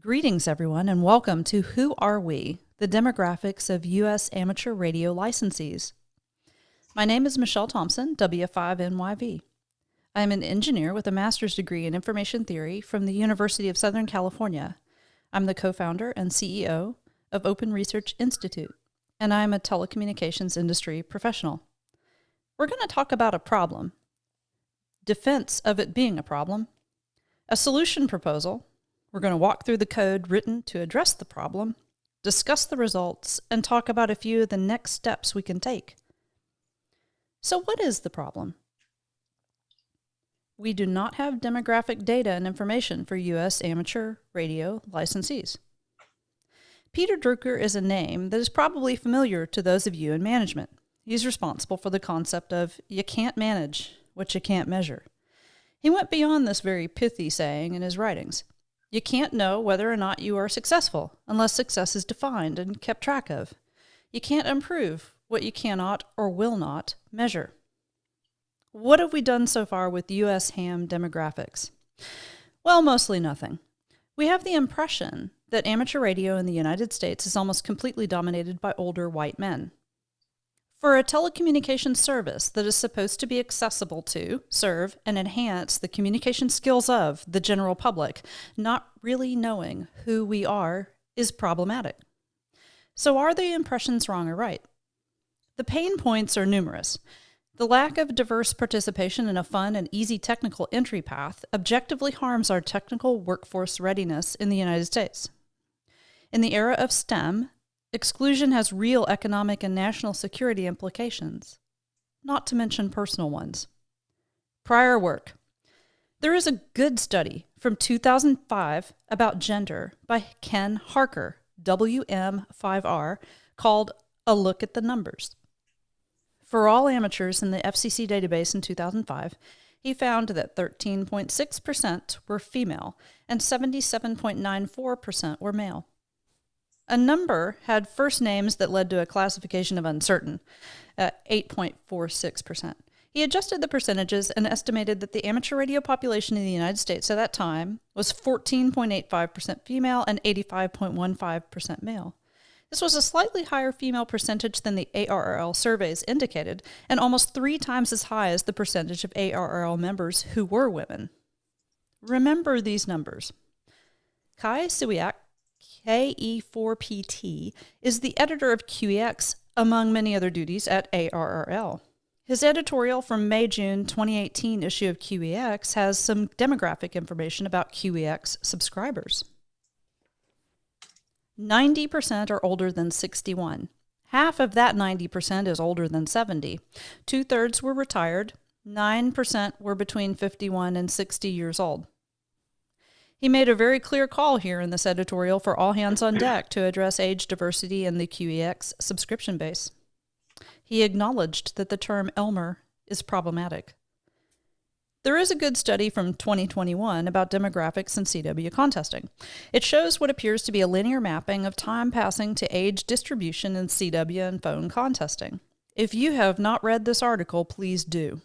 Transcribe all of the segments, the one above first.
Greetings, everyone, and welcome to Who Are We? The Demographics of U.S. Amateur Radio Licensees. My name is Michelle Thompson, W5NYV. I am an engineer with a master's degree in information theory from the University of Southern California. I'm the co-founder and CEO of Open Research Institute, and I am a telecommunications industry professional. We're going to talk about a problem, defense of it being a problem, a solution proposal. We're going to walk through the code written to address the problem, discuss the results, and talk about a few of the next steps we can take. So what is the problem? We do not have demographic data and information for U.S. amateur radio licensees. Peter Drucker is a name that is probably familiar to those of you in management. He's responsible for the concept of you can't manage what you can't measure. He went beyond this very pithy saying in his writings. You can't know whether or not you are successful unless success is defined and kept track of. You can't improve what you cannot or will not measure. What have we done so far with U.S. ham demographics? Well, mostly nothing. We have the impression that amateur radio in the United States is almost completely dominated by older white men. For a telecommunications service that is supposed to be accessible to, serve, and enhance the communication skills of the general public, not really knowing who we are is problematic. So are the impressions wrong or right? The pain points are numerous. The lack of diverse participation in a fun and easy technical entry path objectively harms our technical workforce readiness in the United States. In the era of STEM, exclusion has real economic and national security implications, not to mention personal ones. Prior work. There is a good study from 2005 about gender by Ken Harker, WM5R, called A Look at the Numbers. For all amateurs in the FCC database in 2005, he found that 13.6% were female and 77.94% were male. A number had first names that led to a classification of uncertain, at 8.46%. He adjusted the percentages and estimated that the amateur radio population in the United States at that time was 14.85% female and 85.15% male. This was a slightly higher female percentage than the ARRL surveys indicated, and almost 3 times as high as the percentage of ARRL members who were women. Remember these numbers. Kai Suiak, KE4PT, is the editor of QEX, among many other duties, at ARRL. His editorial from May-June 2018 issue of QEX has some demographic information about QEX subscribers. 90% are older than 61. Half of that 90% is older than 70. 2/3 were retired. 9% were between 51 and 60 years old. He made a very clear call here in this editorial for all hands on deck to address age diversity in the QEX subscription base. He acknowledged that the term Elmer is problematic. There is a good study from 2021 about demographics and CW contesting. It shows what appears to be a linear mapping of time passing to age distribution in CW and phone contesting. If you have not read this article, please do.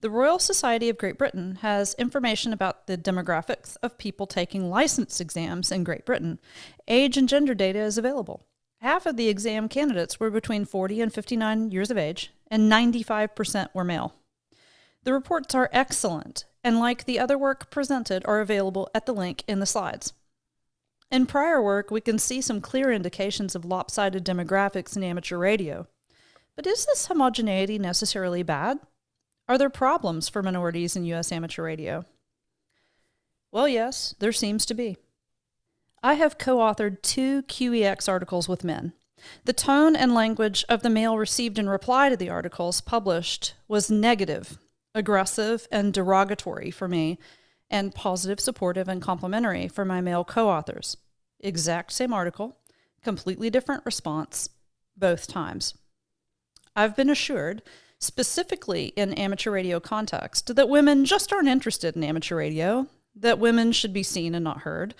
The Royal Society of Great Britain has information about the demographics of people taking license exams in Great Britain. Age and gender data is available. Half of the exam candidates were between 40 and 59 years of age, and 95% were male. The reports are excellent, and like the other work presented, are available at the link in the slides. In prior work, we can see some clear indications of lopsided demographics in amateur radio. But is this homogeneity necessarily bad? Are there problems for minorities in U.S. amateur radio? Well, yes, there seems to be. I have co-authored 2 QEX articles with men. The tone and language of the mail received in reply to the articles published was negative, aggressive, and derogatory for me, and positive, supportive, and complimentary for my male co-authors. Exact same article, completely different response, both times. I've been assured, specifically in amateur radio context, that women just aren't interested in amateur radio, that women should be seen and not heard.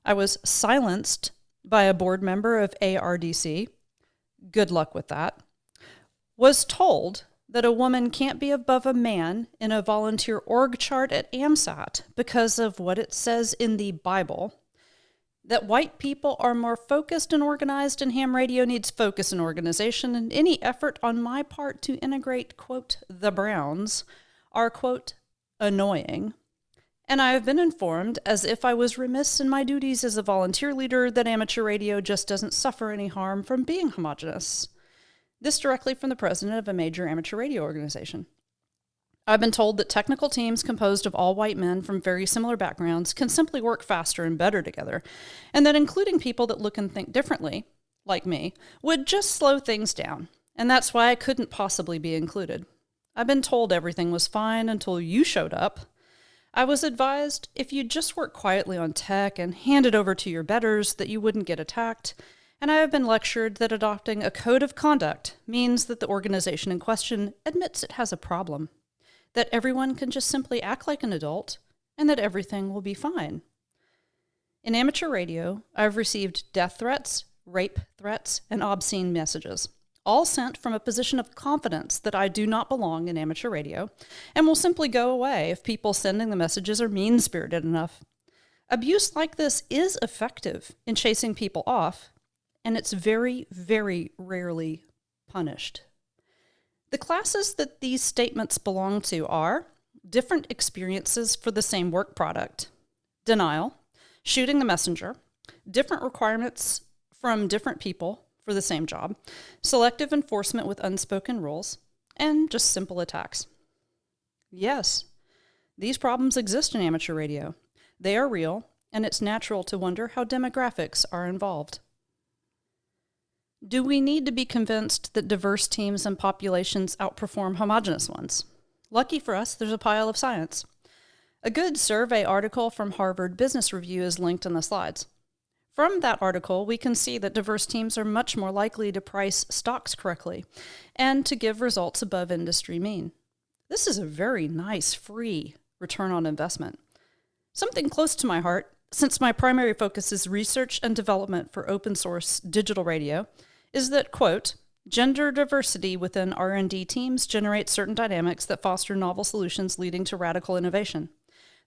I was silenced by a board member of ARDC. Good luck with that. Was told that a woman can't be above a man in a volunteer org chart at AMSAT because of what it says in the Bible. That white people are more focused and organized, and ham radio needs focus and organization, and any effort on my part to integrate, quote, the Browns are, quote, annoying. And I have been informed, as if I was remiss in my duties as a volunteer leader, that amateur radio just doesn't suffer any harm from being homogenous. This directly from the president of a major amateur radio organization. I've been told that technical teams composed of all white men from very similar backgrounds can simply work faster and better together, and that including people that look and think differently, like me, would just slow things down, and that's why I couldn't possibly be included. I've been told everything was fine until you showed up. I was advised if you'd just work quietly on tech and hand it over to your betters that you wouldn't get attacked, and I have been lectured that adopting a code of conduct means that the organization in question admits it has a problem, that everyone can just simply act like an adult, and that everything will be fine. In amateur radio, I've received death threats, rape threats, and obscene messages, all sent from a position of confidence that I do not belong in amateur radio, and will simply go away if people sending the messages are mean-spirited enough. Abuse like this is effective in chasing people off, and it's very, very rarely punished. The classes that these statements belong to are different experiences for the same work product, denial, shooting the messenger, different requirements from different people for the same job, selective enforcement with unspoken rules, and just simple attacks. Yes, these problems exist in amateur radio. They are real, and it's natural to wonder how demographics are involved. Do we need to be convinced that diverse teams and populations outperform homogeneous ones? Lucky for us, there's a pile of science. A good survey article from Harvard Business Review is linked in the slides. From that article, we can see that diverse teams are much more likely to price stocks correctly and to give results above industry mean. This is a very nice, free return on investment. Something close to my heart, since my primary focus is research and development for open source digital radio, is that, quote, gender diversity within R&D teams generates certain dynamics that foster novel solutions leading to radical innovation.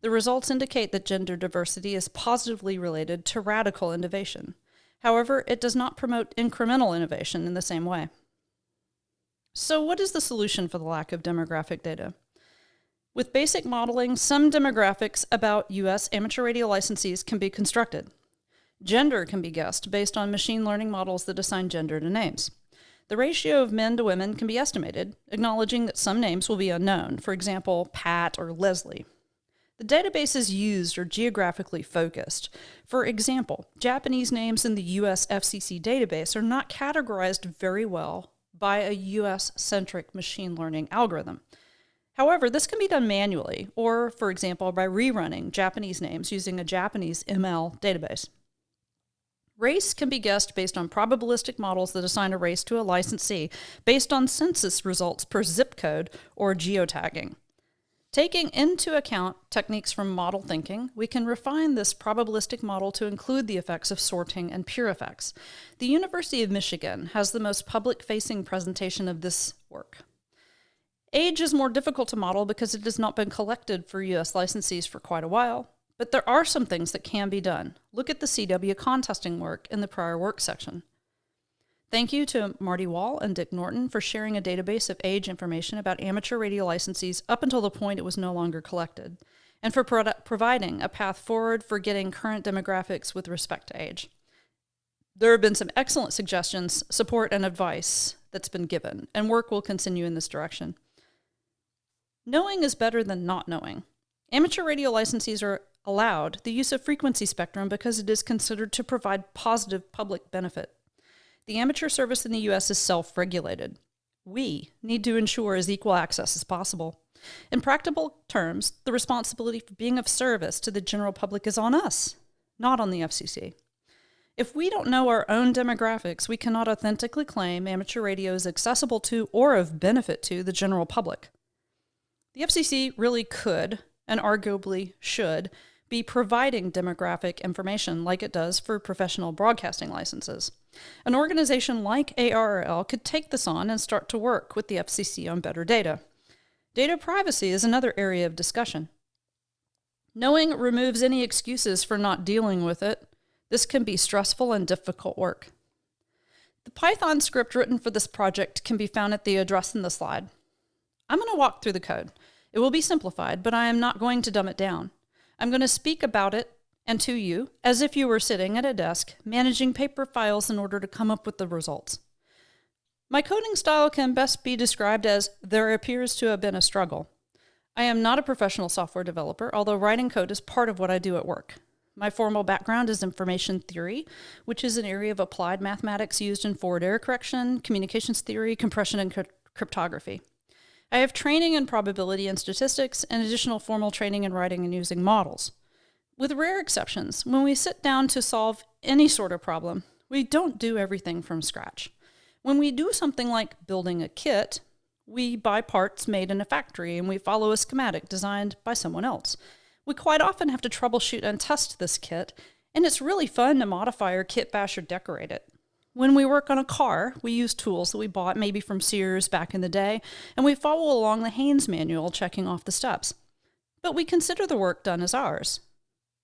The results indicate that gender diversity is positively related to radical innovation. However, it does not promote incremental innovation in the same way. So what is the solution for the lack of demographic data? With basic modeling, some demographics about U.S. amateur radio licensees can be constructed. Gender can be guessed based on machine learning models that assign gender to names. The ratio of men to women can be estimated, acknowledging that some names will be unknown, for example, Pat or Leslie. The databases used are geographically focused. For example, Japanese names in the US FCC database are not categorized very well by a US-centric machine learning algorithm. However, this can be done manually, or, for example, by rerunning Japanese names using a Japanese ML database. Race can be guessed based on probabilistic models that assign a race to a licensee based on census results per zip code or geotagging. Taking into account techniques from model thinking, we can refine this probabilistic model to include the effects of sorting and pure effects. The University of Michigan has the most public-facing presentation of this work. Age is more difficult to model because it has not been collected for U.S. licensees for quite a while. But there are some things that can be done. Look at the CW contesting work in the prior work section. Thank you to Marty Wall and Dick Norton for sharing a database of age information about amateur radio licensees up until the point it was no longer collected, and for providing a path forward for getting current demographics with respect to age. There have been some excellent suggestions, support, and advice that's been given, and work will continue in this direction. Knowing is better than not knowing. Amateur radio licensees are allowed the use of frequency spectrum because it is considered to provide positive public benefit. The amateur service in the U.S. is self-regulated. We need to ensure as equal access as possible. In practical terms, the responsibility for being of service to the general public is on us, not on the FCC. If we don't know our own demographics, we cannot authentically claim amateur radio is accessible to or of benefit to the general public. The FCC really could, and arguably should, be providing demographic information like it does for professional broadcasting licenses. An organization like ARRL could take this on and start to work with the FCC on better data. Data privacy is another area of discussion. Knowing removes any excuses for not dealing with it. This can be stressful and difficult work. The Python script written for this project can be found at the address in the slide. I'm going to walk through the code. It will be simplified, but I am not going to dumb it down. I'm going to speak about it and to you as if you were sitting at a desk managing paper files in order to come up with the results. My coding style can best be described as there appears to have been a struggle. I am not a professional software developer, although writing code is part of what I do at work. My formal background is information theory, which is an area of applied mathematics used in forward error correction, communications theory, compression, and cryptography. I have training in probability and statistics and additional formal training in writing and using models. With rare exceptions, when we sit down to solve any sort of problem, we don't do everything from scratch. When we do something like building a kit, we buy parts made in a factory and we follow a schematic designed by someone else. We quite often have to troubleshoot and test this kit, and it's really fun to modify or kit bash or decorate it. When we work on a car, we use tools that we bought maybe from Sears back in the day, and we follow along the Haynes manual, checking off the steps. But we consider the work done as ours.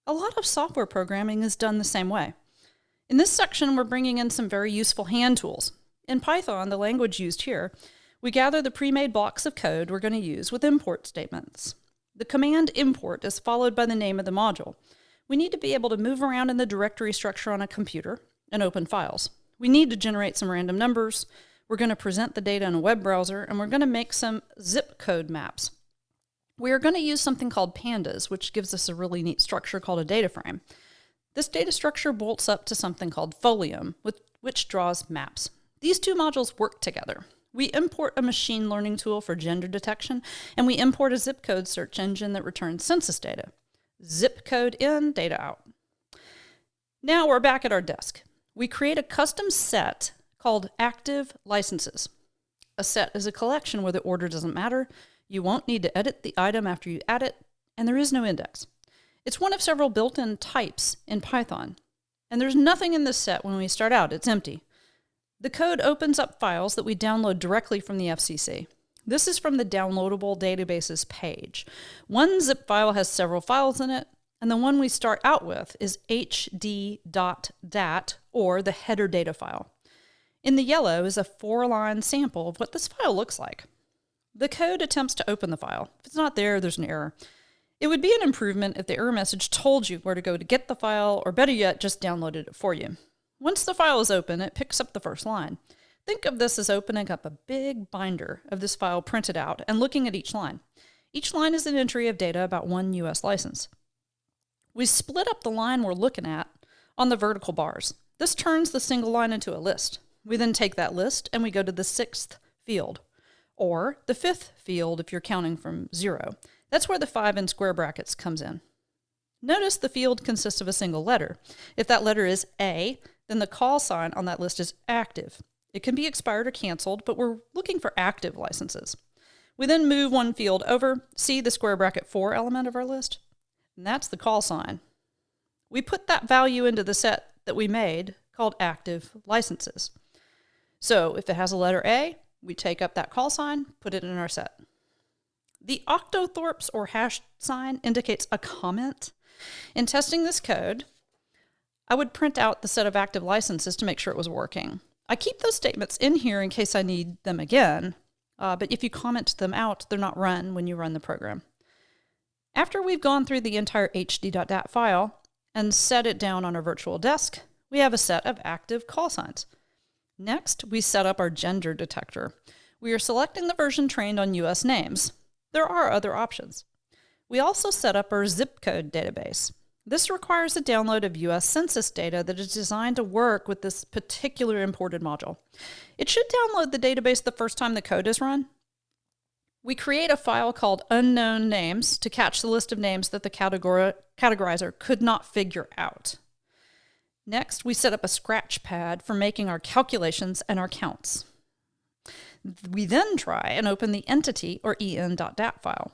A lot of software programming is done the same way. In this section, we're bringing in some very useful hand tools. In Python, the language used here, we gather the pre-made blocks of code we're going to use with import statements. The command import is followed by the name of the module. We need to be able to move around in the directory structure on a computer and open files. We need to generate some random numbers. We're going to present the data in a web browser, and we're going to make some zip code maps. We are going to use something called pandas, which gives us a really neat structure called a data frame. This data structure bolts up to something called folium, which draws maps. These two modules work together. We import a machine learning tool for gender detection, and we import a zip code search engine that returns census data. Zip code in, data out. Now we're back at our desk. We create a custom set called active licenses. A set is a collection where the order doesn't matter. You won't need to edit the item after you add it, and there is no index. It's one of several built-in types in Python, and there's nothing in this set when we start out. It's empty. The code opens up files that we download directly from the FCC. This is from the downloadable databases page. One zip file has several files in it, and the one we start out with is hd.dat, or the header data file. In the yellow is a 4-line sample of what this file looks like. The code attempts to open the file. If it's not there, there's an error. It would be an improvement if the error message told you where to go to get the file, or better yet, just downloaded it for you. Once the file is open, it picks up the first line. Think of this as opening up a big binder of this file printed out and looking at each line. Each line is an entry of data about one US license. We split up the line we're looking at on the vertical bars. This turns the single line into a list. We then take that list and we go to the 6th field, or the 5th field if you're counting from 0. That's where the 5 in square brackets comes in. Notice the field consists of a single letter. If that letter is A, then the call sign on that list is active. It can be expired or canceled, but we're looking for active licenses. We then move one field over, see the square bracket 4 element of our list, and that's the call sign. We put that value into the set that we made called active licenses. So if it has a letter A, we take up that call sign, put it in our set. The octothorpe or hash sign indicates a comment. In testing this code, I would print out the set of active licenses to make sure it was working. I keep those statements in here in case I need them again, but if you comment them out, they're not run when you run the program. After we've gone through the entire hd.dat file and set it down on our virtual desk, we have a set of active call signs. Next, we set up our gender detector. We are selecting the version trained on US names. There are other options. We also set up our zip code database. This requires a download of US Census data that is designed to work with this particular imported module. It should download the database the first time the code is run. We create a file called unknown names to catch the list of names that the categorizer could not figure out. Next, we set up a scratch pad for making our calculations and our counts. We then try and open the entity or en.dat file.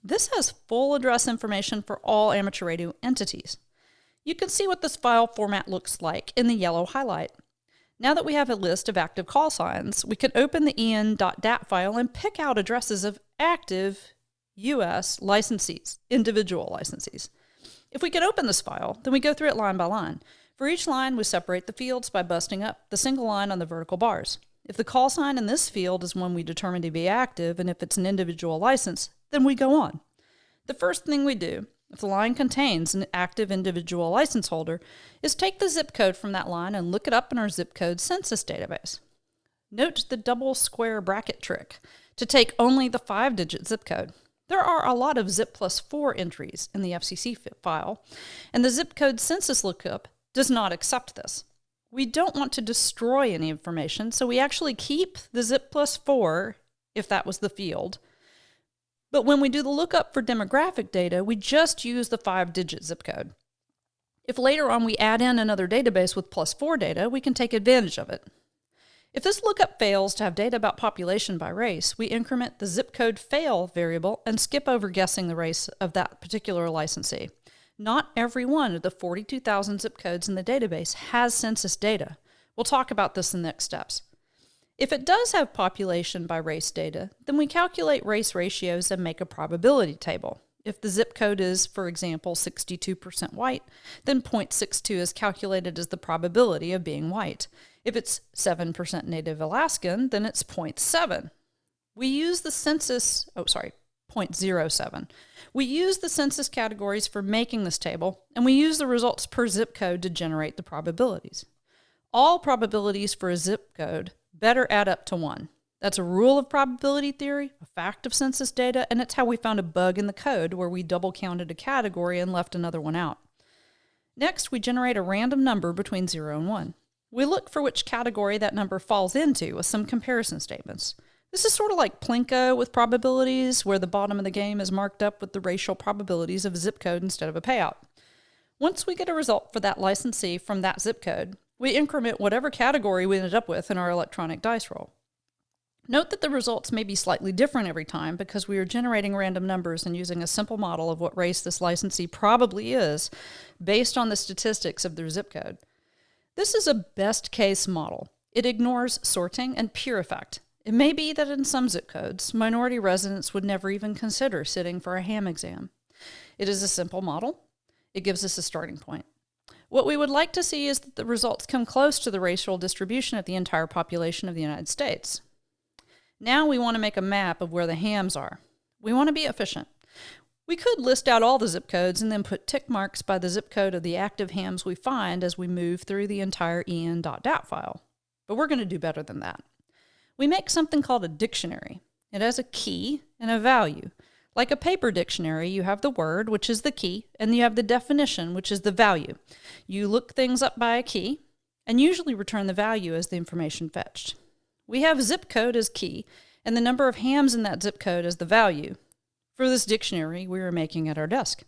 This has full address information for all amateur radio entities. You can see what this file format looks like in the yellow highlight. Now that we have a list of active call signs, we can open the en.dat file and pick out addresses of active US licensees, individual licensees. If we can open this file, then we go through it line by line. For each line, we separate the fields by busting up the single line on the vertical bars. If the call sign in this field is one we determine to be active, and if it's an individual license, then we go on. The first thing we do, if the line contains an active individual license holder, is take the zip code from that line and look it up in our zip code census database. Note the double square bracket trick to take only the 5-digit zip code. There are a lot of zip plus 4 entries in the FCC file, and the zip code census lookup does not accept this. We don't want to destroy any information, so we actually keep the zip plus 4 if that was the field. But when we do the lookup for demographic data, we just use the 5-digit zip code. If later on we add in another database with plus 4 data, we can take advantage of it. If this lookup fails to have data about population by race, we increment the zip code fail variable and skip over guessing the race of that particular licensee. Not every one of the 42,000 zip codes in the database has census data. We'll talk about this in the next steps. If it does have population by race data, then we calculate race ratios and make a probability table. If the zip code is, for example, 62% white, then 0.62 is calculated as the probability of being white. If it's 7% Native Alaskan, then it's 0.7. We use the census, 0.07. We use the census categories for making this table, and we use the results per zip code to generate the probabilities. All probabilities for a zip code better add up to 1. That's a rule of probability theory, a fact of census data, and it's how we found a bug in the code where we double counted a category and left another one out. Next, we generate a random number between 0 and 1. We look for which category that number falls into with some comparison statements. This is sort of like Plinko with probabilities, where the bottom of the game is marked up with the racial probabilities of a zip code instead of a payout. Once we get a result for that licensee from that zip code, we increment whatever category we ended up with in our electronic dice roll. Note that the results may be slightly different every time because we are generating random numbers and using a simple model of what race this licensee probably is based on the statistics of their zip code. This is a best case model. It ignores sorting and pure effect. It may be that in some zip codes, minority residents would never even consider sitting for a ham exam. It is a simple model. It gives us a starting point. What we would like to see is that the results come close to the racial distribution of the entire population of the United States. Now we want to make a map of where the hams are. We want to be efficient. We could list out all the zip codes and then put tick marks by the zip code of the active hams we find as we move through the entire en.dat file. But we're going to do better than that. We make something called a dictionary. It has a key and a value. Like a paper dictionary, you have the word, which is the key, and you have the definition, which is the value. You look things up by a key, and usually return the value as the information fetched. We have zip code as key, and the number of hams in that zip code as the value. For this dictionary, we are making at our desk.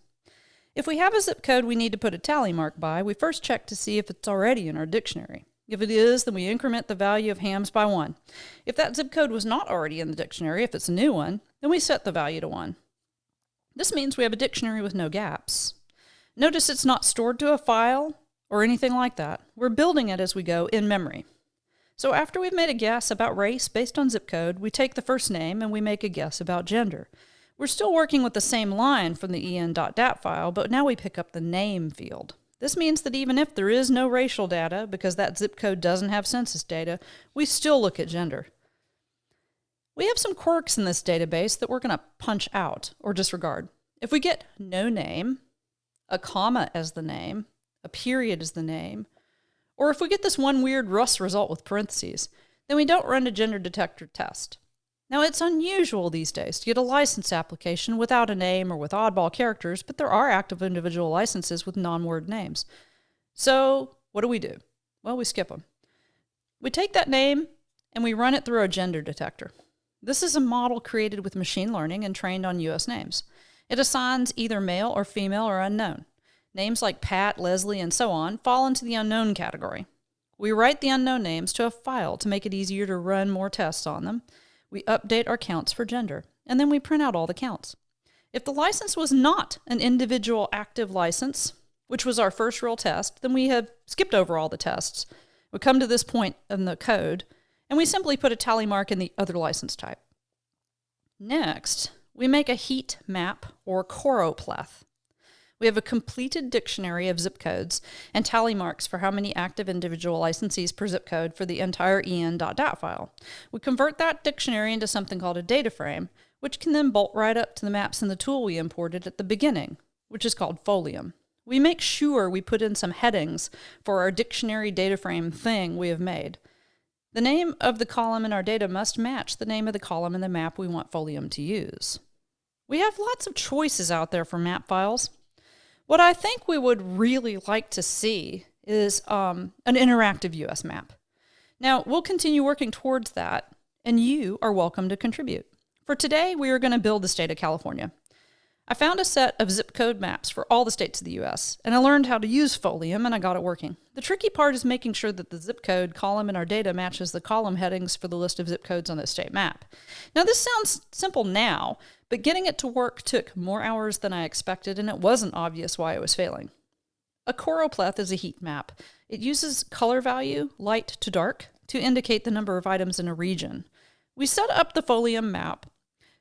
If we have a zip code we need to put a tally mark by, we first check to see if it's already in our dictionary. If it is, then we increment the value of hams by 1. If that zip code was not already in the dictionary, if it's a new one, then we set the value to 1. This means we have a dictionary with no gaps. Notice it's not stored to a file or anything like that. We're building it as we go in memory. So after we've made a guess about race based on zip code, we take the first name and we make a guess about gender. We're still working with the same line from the en.dat file, but now we pick up the name field. This means that even if there is no racial data, because that zip code doesn't have census data, we still look at gender. We have some quirks in this database that we're going to punch out or disregard. If we get no name, a comma as the name, a period as the name, or if we get this one weird Rust result with parentheses, then we don't run a gender detector test. Now, it's unusual these days to get a license application without a name or with oddball characters, but there are active individual licenses with non-word names. So what do? Well, we skip them. We take that name and we run it through our gender detector. This is a model created with machine learning and trained on U.S. names. It assigns either male or female or unknown. Names like Pat, Leslie, and so on fall into the unknown category. We write the unknown names to a file to make it easier to run more tests on them. We update our counts for gender, and then we print out all the counts. If the license was not an individual active license, which was our first real test, then we have skipped over all the tests. We come to this point in the code, and we simply put a tally mark in the other license type. Next, we make a heat map or choropleth. We have a completed dictionary of zip codes and tally marks for how many active individual licensees per zip code for the entire en.dat file. We convert that dictionary into something called a data frame, which can then bolt right up to the maps in the tool we imported at the beginning, which is called Folium. We make sure we put in some headings for our dictionary data frame thing we have made. The name of the column in our data must match the name of the column in the map we want Folium to use. We have lots of choices out there for map files. What I think we would really like to see is an interactive U.S. map. Now, we'll continue working towards that, and you are welcome to contribute. For today, we are going to build the state of California. I found a set of zip code maps for all the states of the U.S., and I learned how to use Folium, and I got it working. The tricky part is making sure that the zip code column in our data matches the column headings for the list of zip codes on the state map. Now, this sounds simple now, but getting it to work took more hours than I expected, and it wasn't obvious why it was failing. A choropleth is a heat map. It uses color value, light to dark, to indicate the number of items in a region. We set up the Folium map,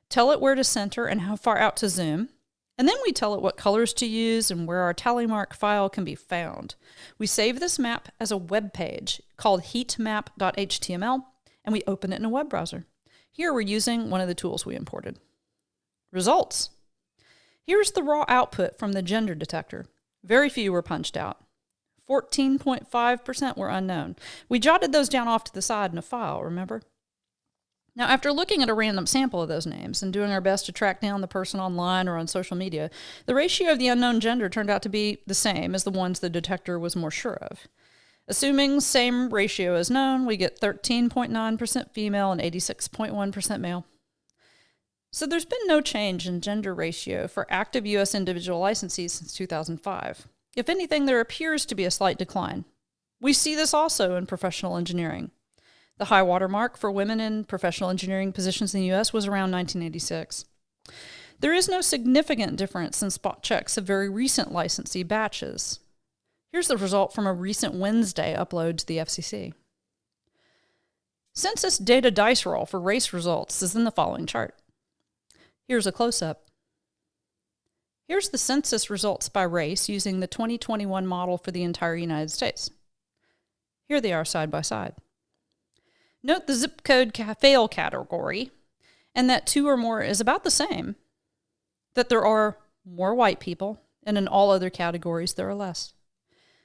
tell it where to center and how far out to zoom, and then we tell it what colors to use and where our tally mark file can be found. We save this map as a web page called heatmap.html, and we open it in a web browser. Here we're using one of the tools we imported. Results. Here's the raw output from the gender detector. Very few were punched out. 14.5% were unknown. We jotted those down off to the side in a file, remember? Now, after looking at a random sample of those names and doing our best to track down the person online or on social media, the ratio of the unknown gender turned out to be the same as the ones the detector was more sure of. Assuming same ratio as known, we get 13.9% female and 86.1% male. So there's been no change in gender ratio for active U.S. individual licensees since 2005. If anything, there appears to be a slight decline. We see this also in professional engineering. The high water mark for women in professional engineering positions in the U.S. was around 1986. There is no significant difference in spot checks of very recent licensee batches. Here's the result from a recent Wednesday upload to the FCC. Census data dice roll for race results is in the following chart. Here's a close-up. Here's the census results by race using the 2021 model for the entire United States. Here they are side by side. Note the zip code fail category, and that 2 or more is about the same, that there are more white people, and in all other categories there are less.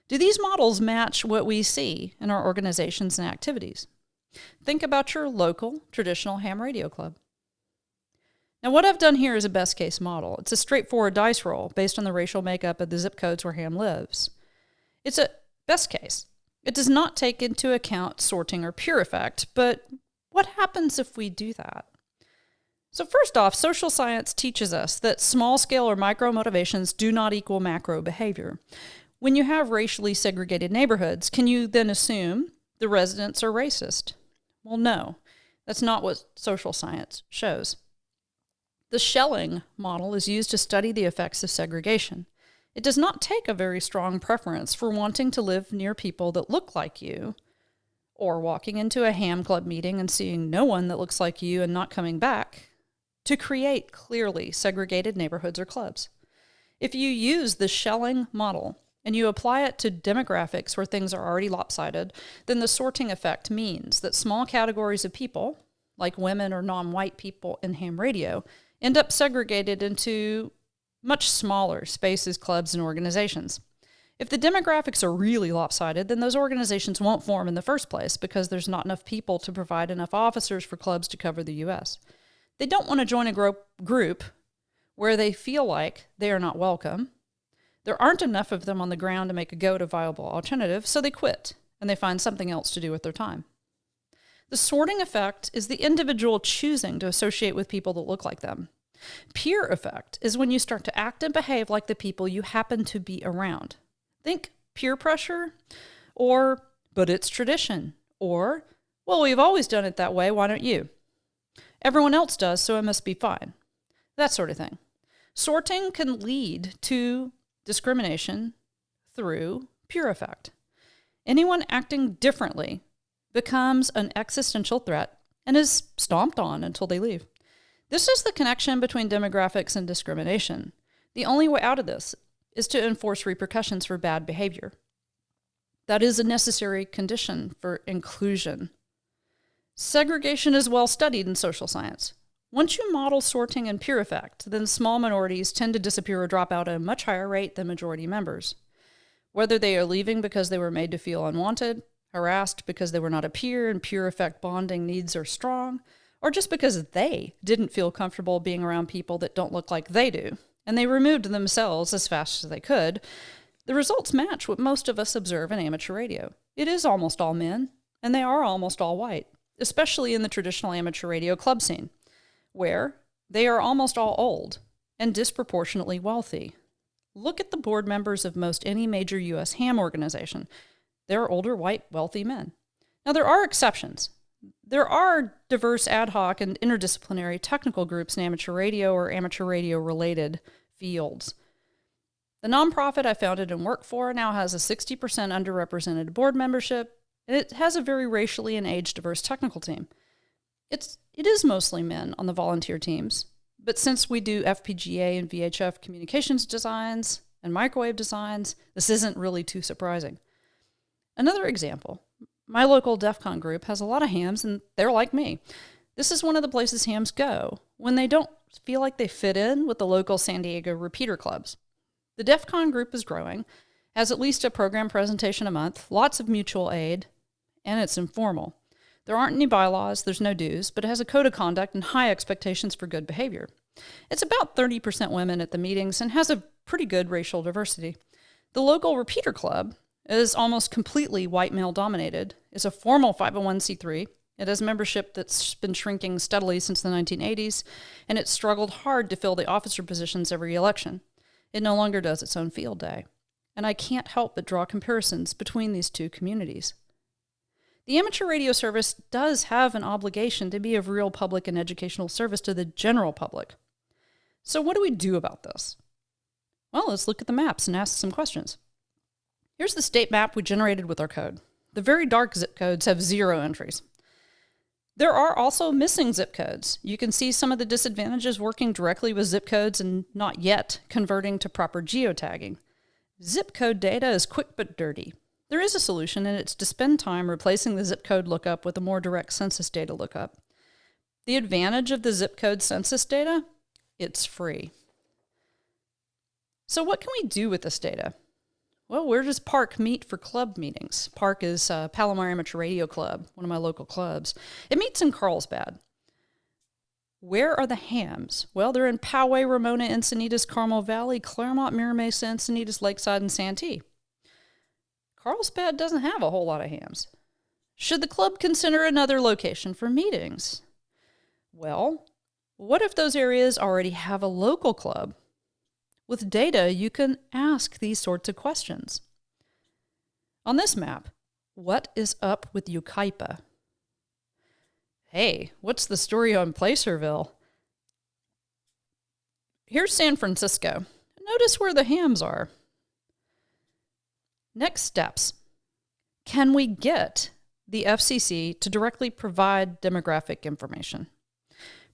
Do these models match what we see in our organizations and activities? Think about your local traditional ham radio club. Now, what I've done here is a best case model. It's a straightforward dice roll based on the racial makeup of the zip codes where ham lives. It's a best case. It does not take into account sorting or pure effect, but what happens if we do that? So first off, social science teaches us that small scale or micro motivations do not equal macro behavior. When you have racially segregated neighborhoods, can you then assume the residents are racist? Well, no, that's not what social science shows. The Schelling model is used to study the effects of segregation. It does not take a very strong preference for wanting to live near people that look like you, or walking into a ham club meeting and seeing no one that looks like you and not coming back, to create clearly segregated neighborhoods or clubs. If you use the Schelling model and you apply it to demographics where things are already lopsided, then the sorting effect means that small categories of people, like women or non-white people in ham radio, end up segregated into much smaller spaces, clubs, and organizations. If the demographics are really lopsided, then those organizations won't form in the first place because there's not enough people to provide enough officers for clubs to cover the U.S. They don't want to join a group where they feel like they are not welcome. There aren't enough of them on the ground to make a go to viable alternative, so they quit and they find something else to do with their time. The sorting effect is the individual choosing to associate with people that look like them. Peer effect is when you start to act and behave like the people you happen to be around. Think peer pressure, or, but it's tradition, or, well, we've always done it that way, why don't you? Everyone else does, so it must be fine. That sort of thing. Sorting can lead to discrimination through peer effect. Anyone acting differently becomes an existential threat and is stomped on until they leave. This is the connection between demographics and discrimination. The only way out of this is to enforce repercussions for bad behavior. That is a necessary condition for inclusion. Segregation is well studied in social science. Once you model sorting in pure effect, then small minorities tend to disappear or drop out at a much higher rate than majority members. Whether they are leaving because they were made to feel unwanted, harassed because they were not a peer and pure effect bonding needs are strong, or just because they didn't feel comfortable being around people that don't look like they do, and they removed themselves as fast as they could, the results match what most of us observe in amateur radio. It is almost all men, and they are almost all white, especially in the traditional amateur radio club scene, where they are almost all old and disproportionately wealthy. Look at the board members of most any major U.S. ham organization. They're older, white, wealthy men. Now, there are exceptions. There are diverse ad hoc and interdisciplinary technical groups in amateur radio or amateur radio-related fields. The nonprofit I founded and work for now has a 60% underrepresented board membership, and it has a very racially and age-diverse technical team. It is mostly men on the volunteer teams, but since we do FPGA and VHF communications designs and microwave designs, this isn't really too surprising. Another example, my local DEF CON group has a lot of hams, and they're like me. This is one of the places hams go when they don't feel like they fit in with the local San Diego repeater clubs. The DEF CON group is growing, has at least a program presentation a month, lots of mutual aid, and it's informal. There aren't any bylaws, there's no dues, but it has a code of conduct and high expectations for good behavior. It's about 30% women at the meetings and has a pretty good racial diversity. The local repeater club is almost completely white male dominated. It's a formal 501c3. It has membership that's been shrinking steadily since the 1980s, and it's struggled hard to fill the officer positions every election. It no longer does its own field day. And I can't help but draw comparisons between these two communities. The amateur radio service does have an obligation to be of real public and educational service to the general public. So what do we do about this? Well, let's look at the maps and ask some questions. Here's the state map we generated with our code. The very dark zip codes have 0 entries. There are also missing zip codes. You can see some of the disadvantages working directly with zip codes and not yet converting to proper geotagging. Zip code data is quick but dirty. There is a solution, and it's to spend time replacing the zip code lookup with a more direct census data lookup. The advantage of the zip code census data? It's free. So what can we do with this data? Well, where does Park meet for club meetings? Park is Palomar Amateur Radio Club, one of my local clubs. It meets in Carlsbad. Where are the hams? Well, they're in Poway, Ramona, Encinitas, Carmel Valley, Claremont, Mira Mesa, Encinitas, Lakeside, and Santee. Carlsbad doesn't have a whole lot of hams. Should the club consider another location for meetings? Well, what if those areas already have a local club? With data, you can ask these sorts of questions. On this map, what is up with Yucaipa? Hey, what's the story on Placerville? Here's San Francisco. Notice where the hams are. Next steps. Can we get the FCC to directly provide demographic information?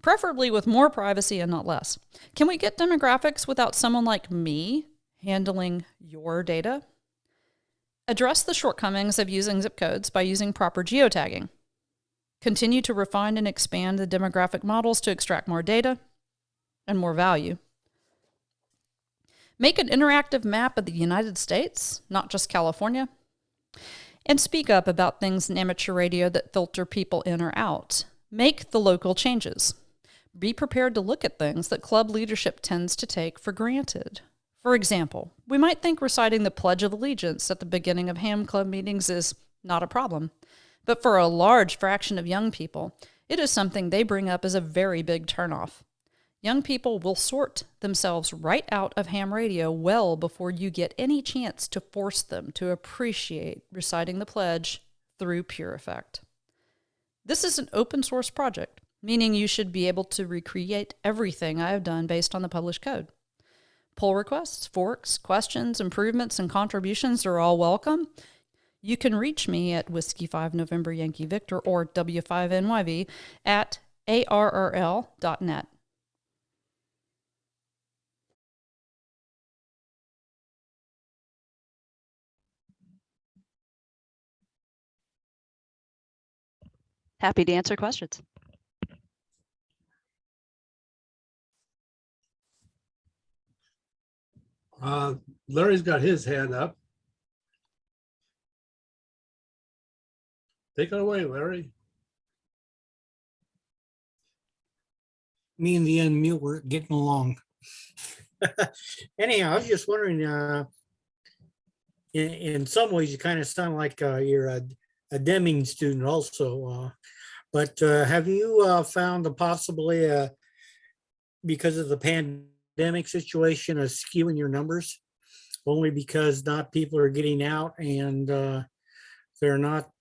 Preferably with more privacy and not less. Can we get demographics without someone like me handling your data? Address the shortcomings of using zip codes by using proper geotagging. Continue to refine and expand the demographic models to extract more data and more value. Make an interactive map of the United States, not just California. And speak up about things in amateur radio that filter people in or out. Make the local changes. Be prepared to look at things that club leadership tends to take for granted. For example, we might think reciting the Pledge of Allegiance at the beginning of ham club meetings is not a problem. But for a large fraction of young people, it is something they bring up as a very big turnoff. Young people will sort themselves right out of ham radio well before you get any chance to force them to appreciate reciting the pledge through pure effect. This is an open source project, meaning you should be able to recreate everything I have done based on the published code. Pull requests, forks, questions, improvements, and contributions are all welcome. You can reach me at Whiskey 5 November Yankee Victor or W5NYV at arrl.net. Happy to answer questions. Larry's got his hand up. Take it away, Larry. Me and the unmute were getting along. Anyhow, I was just wondering, in some ways, you kind of sound like you're a Deming student also. But have you found possibly, because of the pandemic situation, a skew in your numbers? Only because not people are getting out and they're not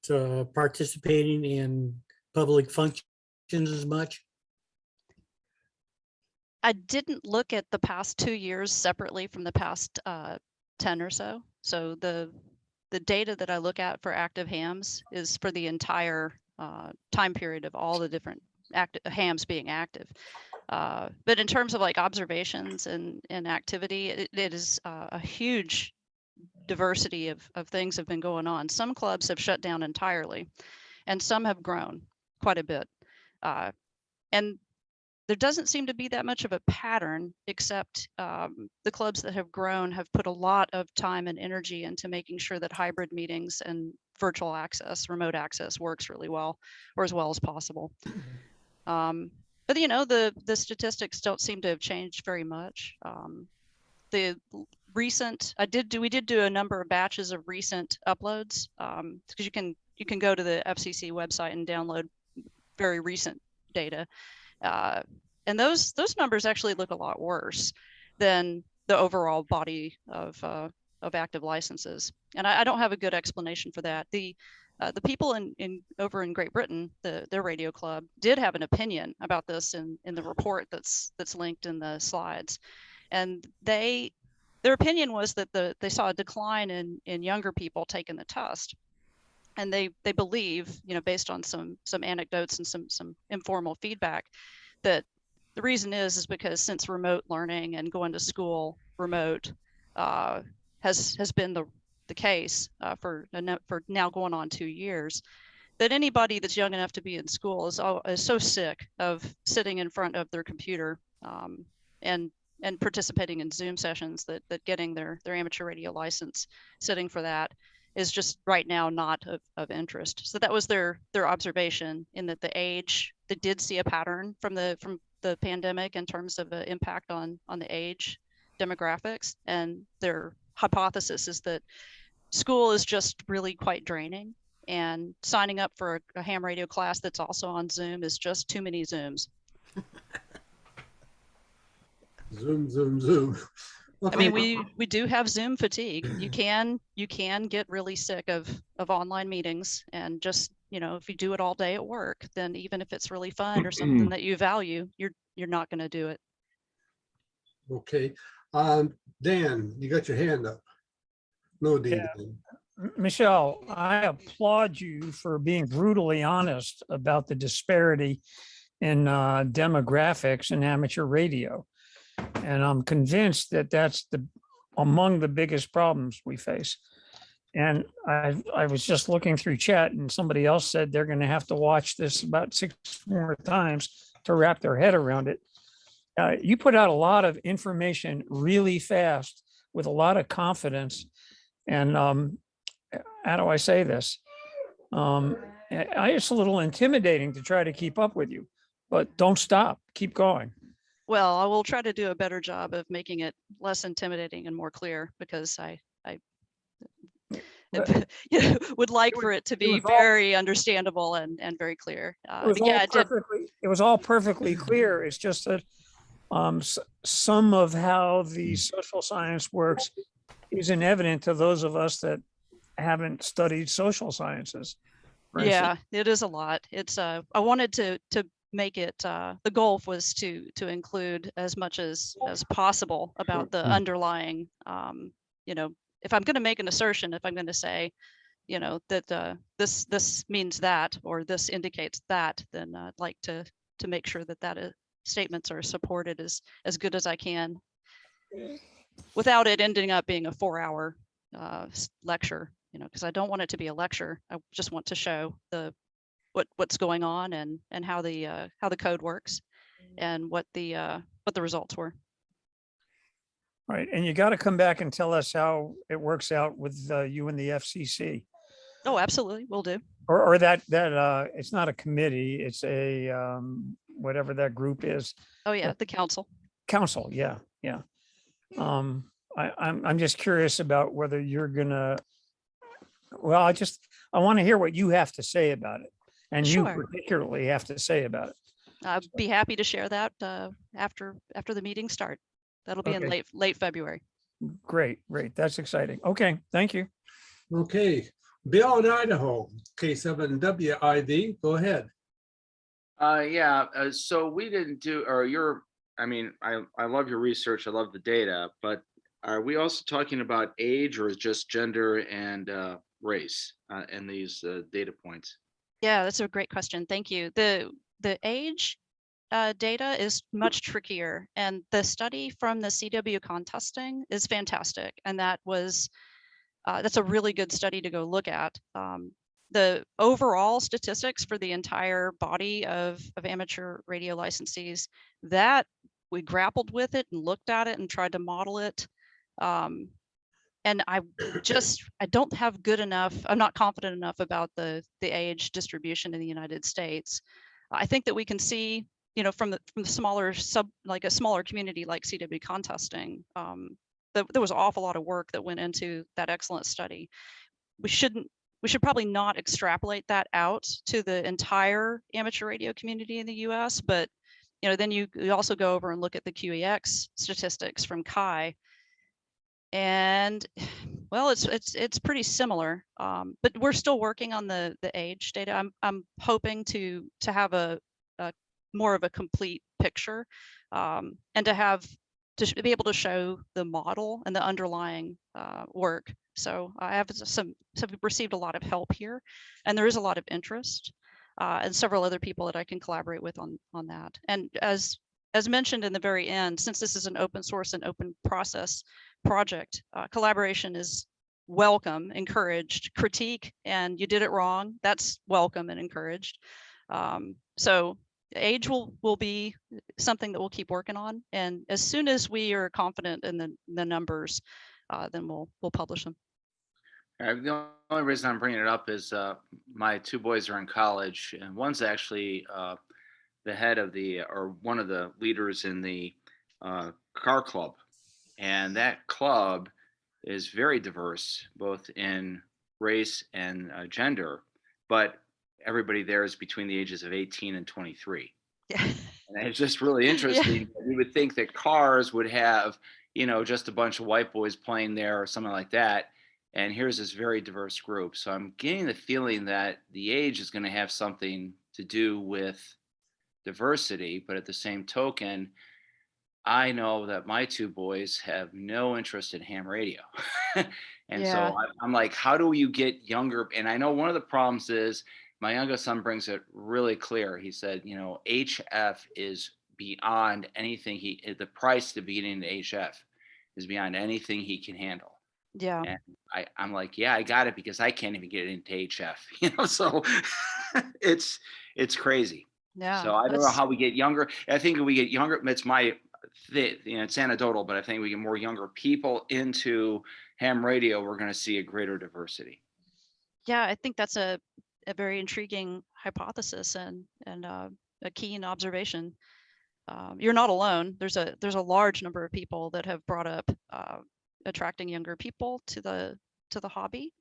participating in public functions as much? I didn't look at the past 2 years separately from the past 10 or so. So the data that I look at for active hams is for the entire time period of all the different hams being active. But in terms of like observations and activity, it is a huge diversity of things have been going on. Some clubs have shut down entirely, and some have grown quite a bit. And there doesn't seem to be that much of a pattern, except the clubs that have grown have put a lot of time and energy into making sure that hybrid meetings and virtual access, remote access works really well, or as well as possible. But you know, the statistics don't seem to have changed very much. The recent, we did do a number of batches of recent uploads, because you can go to the FCC website and download very recent data. And those numbers actually look a lot worse than the overall body of active licenses. And I don't have a good explanation for that. The people over in Great Britain, their radio club, did have an opinion about this in the report that's linked in the slides. And their opinion was that they saw a decline in younger people taking the test. And they believe, you know, based on some anecdotes and some informal feedback, that the reason is because since remote learning and going to school remote has been the case for now going on 2 years, that anybody that's young enough to be in school is so sick of sitting in front of their computer and participating in Zoom sessions that getting their amateur radio license, sitting for that, is just right now not of interest. So that was their observation, in that the age, they did see a pattern from the pandemic in terms of the impact on the age demographics. And their hypothesis is that school is just really quite draining, and signing up for a ham radio class that's also on Zoom is just too many Zooms. Zoom, zoom, zoom. I mean, we do have Zoom fatigue. You can get really sick of online meetings, and just, you know, if you do it all day at work, then even if it's really fun or something that you value, you're not going to do it. Okay. Dan, you got your hand up. No, Dan. Yeah. Michelle, I applaud you for being brutally honest about the disparity in demographics in amateur radio. And I'm convinced that that's among the biggest problems we face. And I was just looking through chat, and somebody else said they're going to have to watch this about 6 more times to wrap their head around it. You put out a lot of information really fast with a lot of confidence. And how do I say this? It's a little intimidating to try to keep up with you, but don't stop, keep going. Well, I will try to do a better job of making it less intimidating and more clear, because I would like for it to be very understandable and very clear. It was all perfectly clear. It's just that some of how the social science works isn't evident to those of us that haven't studied social sciences. Yeah, it is a lot. It's I wanted to make it, the goal was to include as much as possible about the underlying, you know, if I'm going to make an assertion, if I'm going to say, you know, that this means that, or this indicates that, then I'd like to make sure that statements are supported as good as I can, without it ending up being a 4-hour lecture, you know, because I don't want it to be a lecture. I just want to show the what's going on and how the code works and what the results were. Right, and you got to come back and tell us how it works out with you and the FCC, Oh, absolutely, will do. or that it's not a committee, it's a whatever that group is, Oh yeah, the council. council. Yeah, yeah. I'm just curious about whether you're gonna. Well, I want to hear what you have to say about it, and you Sure. particularly have to say about it. I'd be happy to share that after the meetings start. That'll be in Okay. late February. Great, that's exciting. Okay, thank you. Okay, Bill in Idaho, K7WIV, go ahead. So we didn't do, or I love your research, I love the data, but are we also talking about age or just gender and race in these data points? Yeah, that's a great question. Thank you. The age data is much trickier, and the study from the CW contesting is fantastic, and that's a really good study to go look at. The overall statistics for the entire body of amateur radio licensees, that we grappled with it and looked at it and tried to model it. And I don't have good enough, I'm not confident enough about the age distribution in the United States. I think that we can see, from the smaller like a smaller community like CW contesting, there was an awful lot of work that went into that excellent study. We should probably not extrapolate that out to the entire amateur radio community in the US, but then you also go over and look at the QEX statistics from CHI, and well, it's pretty similar, but we're still working on the age data. I'm hoping to have a more of a complete picture, and to be able to show the model and the underlying work. So I have received a lot of help here, and there is a lot of interest, and several other people that I can collaborate with on that. And as mentioned in the very end, since this is an open source and open process project, collaboration is welcome, encouraged. Critique and you did it wrong, that's welcome and encouraged. So age will be something that we'll keep working on, and as soon as we are confident in the numbers, then we'll publish them. The only reason I'm bringing it up is my two boys are in college, and one's actually the head of or one of the leaders in the car club, and that club is very diverse, both in race and gender, but everybody there is between the ages of 18 and 23. Yeah. And it's just really interesting. Yeah. You would think that cars would have, just a bunch of white boys playing there or something like that. And here's this very diverse group. So I'm getting the feeling that the age is going to have something to do with diversity, but at the same token, I know that my two boys have no interest in ham radio. And Yeah. so I'm like, how do you get younger? And I know one of the problems is my youngest son brings it really clear. He said, HF is beyond anything the price to be into HF is beyond anything he can handle. Yeah. And I'm like, yeah, I got it, because I can't even get into HF, so it's crazy. Yeah. So I don't know how we get younger. I think if we get younger, it's anecdotal, but I think we get more younger people into ham radio, we're going to see a greater diversity. Yeah, I think that's a very intriguing hypothesis and a keen observation. You're not alone. There's a large number of people that have brought up attracting younger people to the hobby.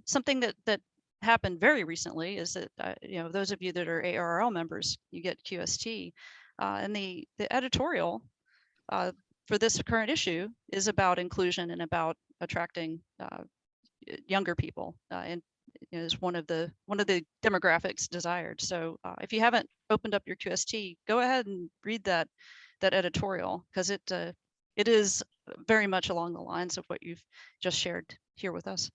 Something that happened very recently is that those of you that are ARRL members, you get QST, and the editorial for this current issue is about inclusion and about attracting younger people, and is one of the demographics desired. So if you haven't opened up your QST, go ahead and read that editorial, because it is very much along the lines of what you've just shared here with us.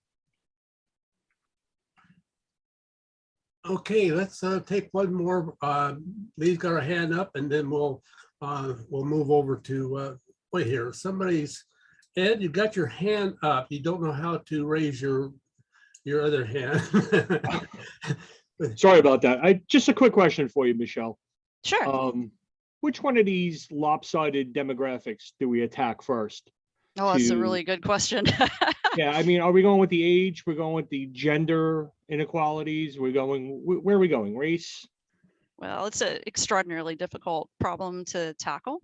Okay, let's take one more. Lee's got her hand up, and then we'll move over to wait here. Ed, you got your hand up. You don't know how to raise your other hand. Sorry about that. Just a quick question for you, Michelle. Sure. Which one of these lopsided demographics do we attack first? Oh, that's a to- really good question. Yeah, I mean, are we going with the age? We're going with the gender inequalities? Where are we going? Race? Well, it's an extraordinarily difficult problem to tackle.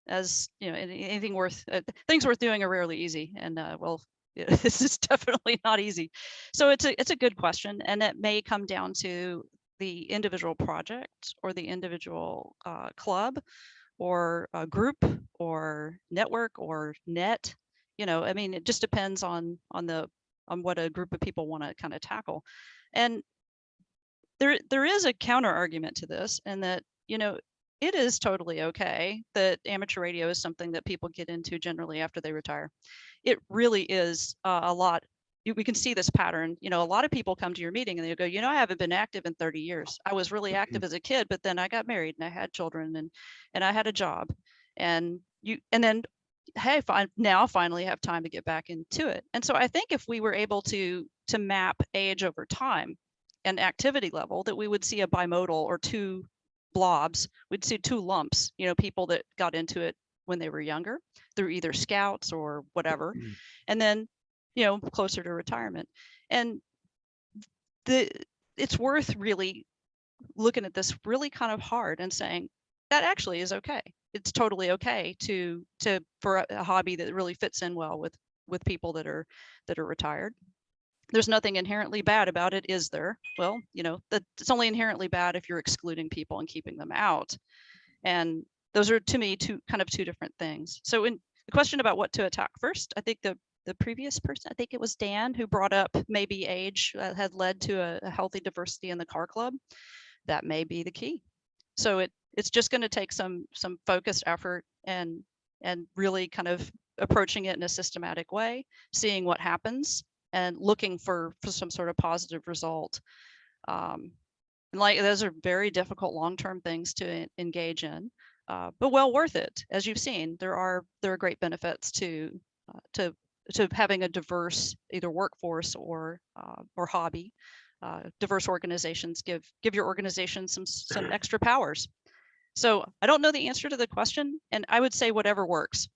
As you know, anything worth things worth doing are rarely easy, and well, this is definitely not easy. So it's a good question, and it may come down to the individual project or the individual club or a group or network or net. You know, I mean, it just depends on what a group of people want to kind of tackle. And there is a counter argument to this, and that, you know, it is totally okay that amateur radio is something that people get into generally after they retire. It really is a lot. We can see this pattern. You know, a lot of people come to your meeting and they go, you know, I haven't been active in 30 years. I was really active as a kid, but then I got married and I had children and I had a job, and then hey, now finally have time to get back into it. And so I think if we were able to map age over time and activity level, that we would see a bimodal or two blobs. We'd see two lumps, you know, people that got into it when they were younger through either scouts or whatever, and then, you know, closer to retirement. And it's worth really looking at this really kind of hard and saying that actually is okay. It's totally okay for a hobby that really fits in well with people that are retired. There's nothing inherently bad about it, is there? Well, you know, that it's only inherently bad if you're excluding people and keeping them out. And those are, to me, two different things. So in the question about what to attack first, I think the previous person, I think it was Dan, who brought up maybe age had led to a healthy diversity in the car club. That may be the key. So it's just going to take some focused effort and really kind of approaching it in a systematic way, seeing what happens, and looking for some sort of positive result. And like, those are very difficult long-term things to engage in, but well worth it. As you've seen, there are great benefits to having a diverse either workforce or hobby. Diverse organizations give your organization some extra powers. So I don't know the answer to the question, and I would say whatever works.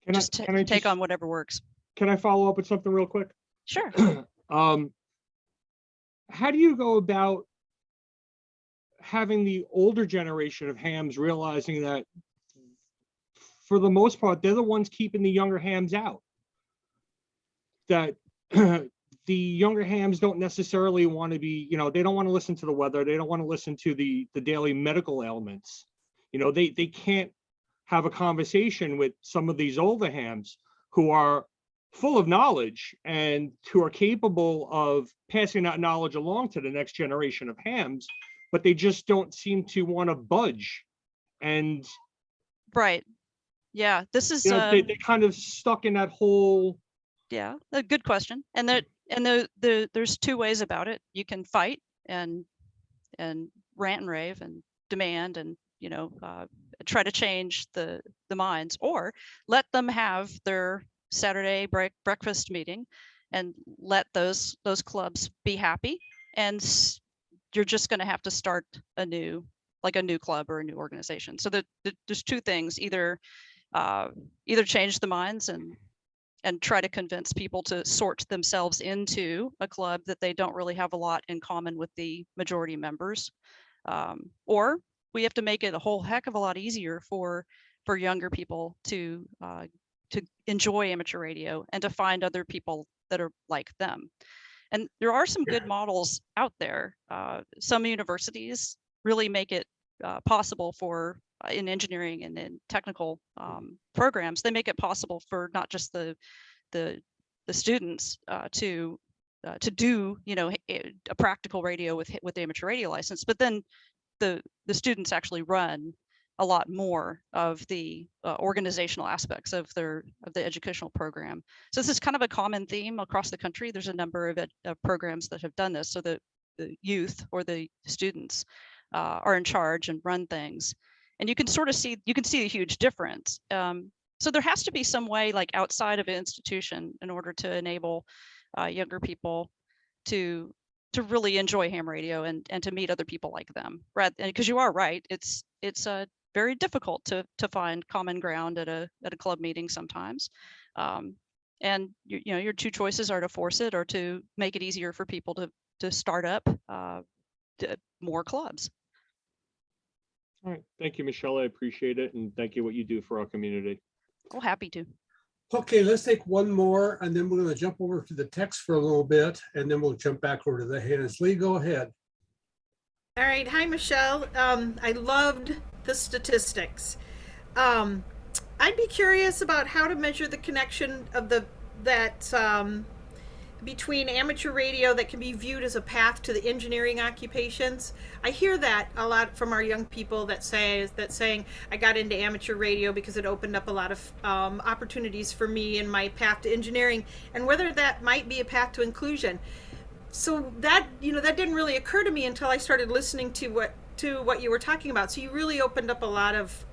Can I take on whatever works. Can I follow up with something real quick? Sure. How do you go about having the older generation of hams realizing that for the most part, they're the ones keeping the younger hams out? That the younger hams don't necessarily want to be, you know, they don't want to listen to the weather. They don't want to listen to the daily medical ailments. You know, they can't have a conversation with some of these older hams who are full of knowledge and who are capable of passing that knowledge along to the next generation of hams, but they just don't seem to want to budge. And right. Yeah, this is, you know, they kind of stuck in that whole. Yeah, a good question. And there's two ways about it. You can fight and rant and rave and demand and, you know, try to change the minds, or let them have their Saturday breakfast meeting and let those clubs be happy. And you're just going to have to start a new club or a new organization. So there's two things: either change the minds and try to convince people to sort themselves into a club that they don't really have a lot in common with the majority members, or we have to make it a whole heck of a lot easier for younger people to enjoy amateur radio and to find other people that are like them. And there are some good models out there. Some universities really make it possible for, in engineering and in technical programs, they make it possible for not just the students to do, you know, a practical radio with the amateur radio license, but then the students actually run a lot more of the organizational aspects of the educational program. So this is kind of a common theme across the country. There's a number of programs that have done this, so that the youth or the students are in charge and run things. And you can sort of see a huge difference. So there has to be some way, like outside of an institution, in order to enable younger people to really enjoy ham radio and to meet other people like them. Because you are right, it's very difficult to find common ground at a club meeting sometimes. And you know, your two choices are to force it or to make it easier for people to start up more clubs. All right. Thank you, Michelle. I appreciate it. And thank you what you do for our community. Oh, happy to. Okay, let's take one more and then we're going to jump over to the text for a little bit and then we'll jump back over to the hands. Lee, go ahead. All right. Hi, Michelle. I loved the statistics. I'd be curious about how to measure the connection of between amateur radio that can be viewed as a path to the engineering occupations. I hear that a lot from our young people that saying I got into amateur radio because it opened up a lot of opportunities for me in my path to engineering, and whether that might be a path to inclusion. So that that didn't really occur to me until I started listening to what you were talking about. So you really opened up a lot of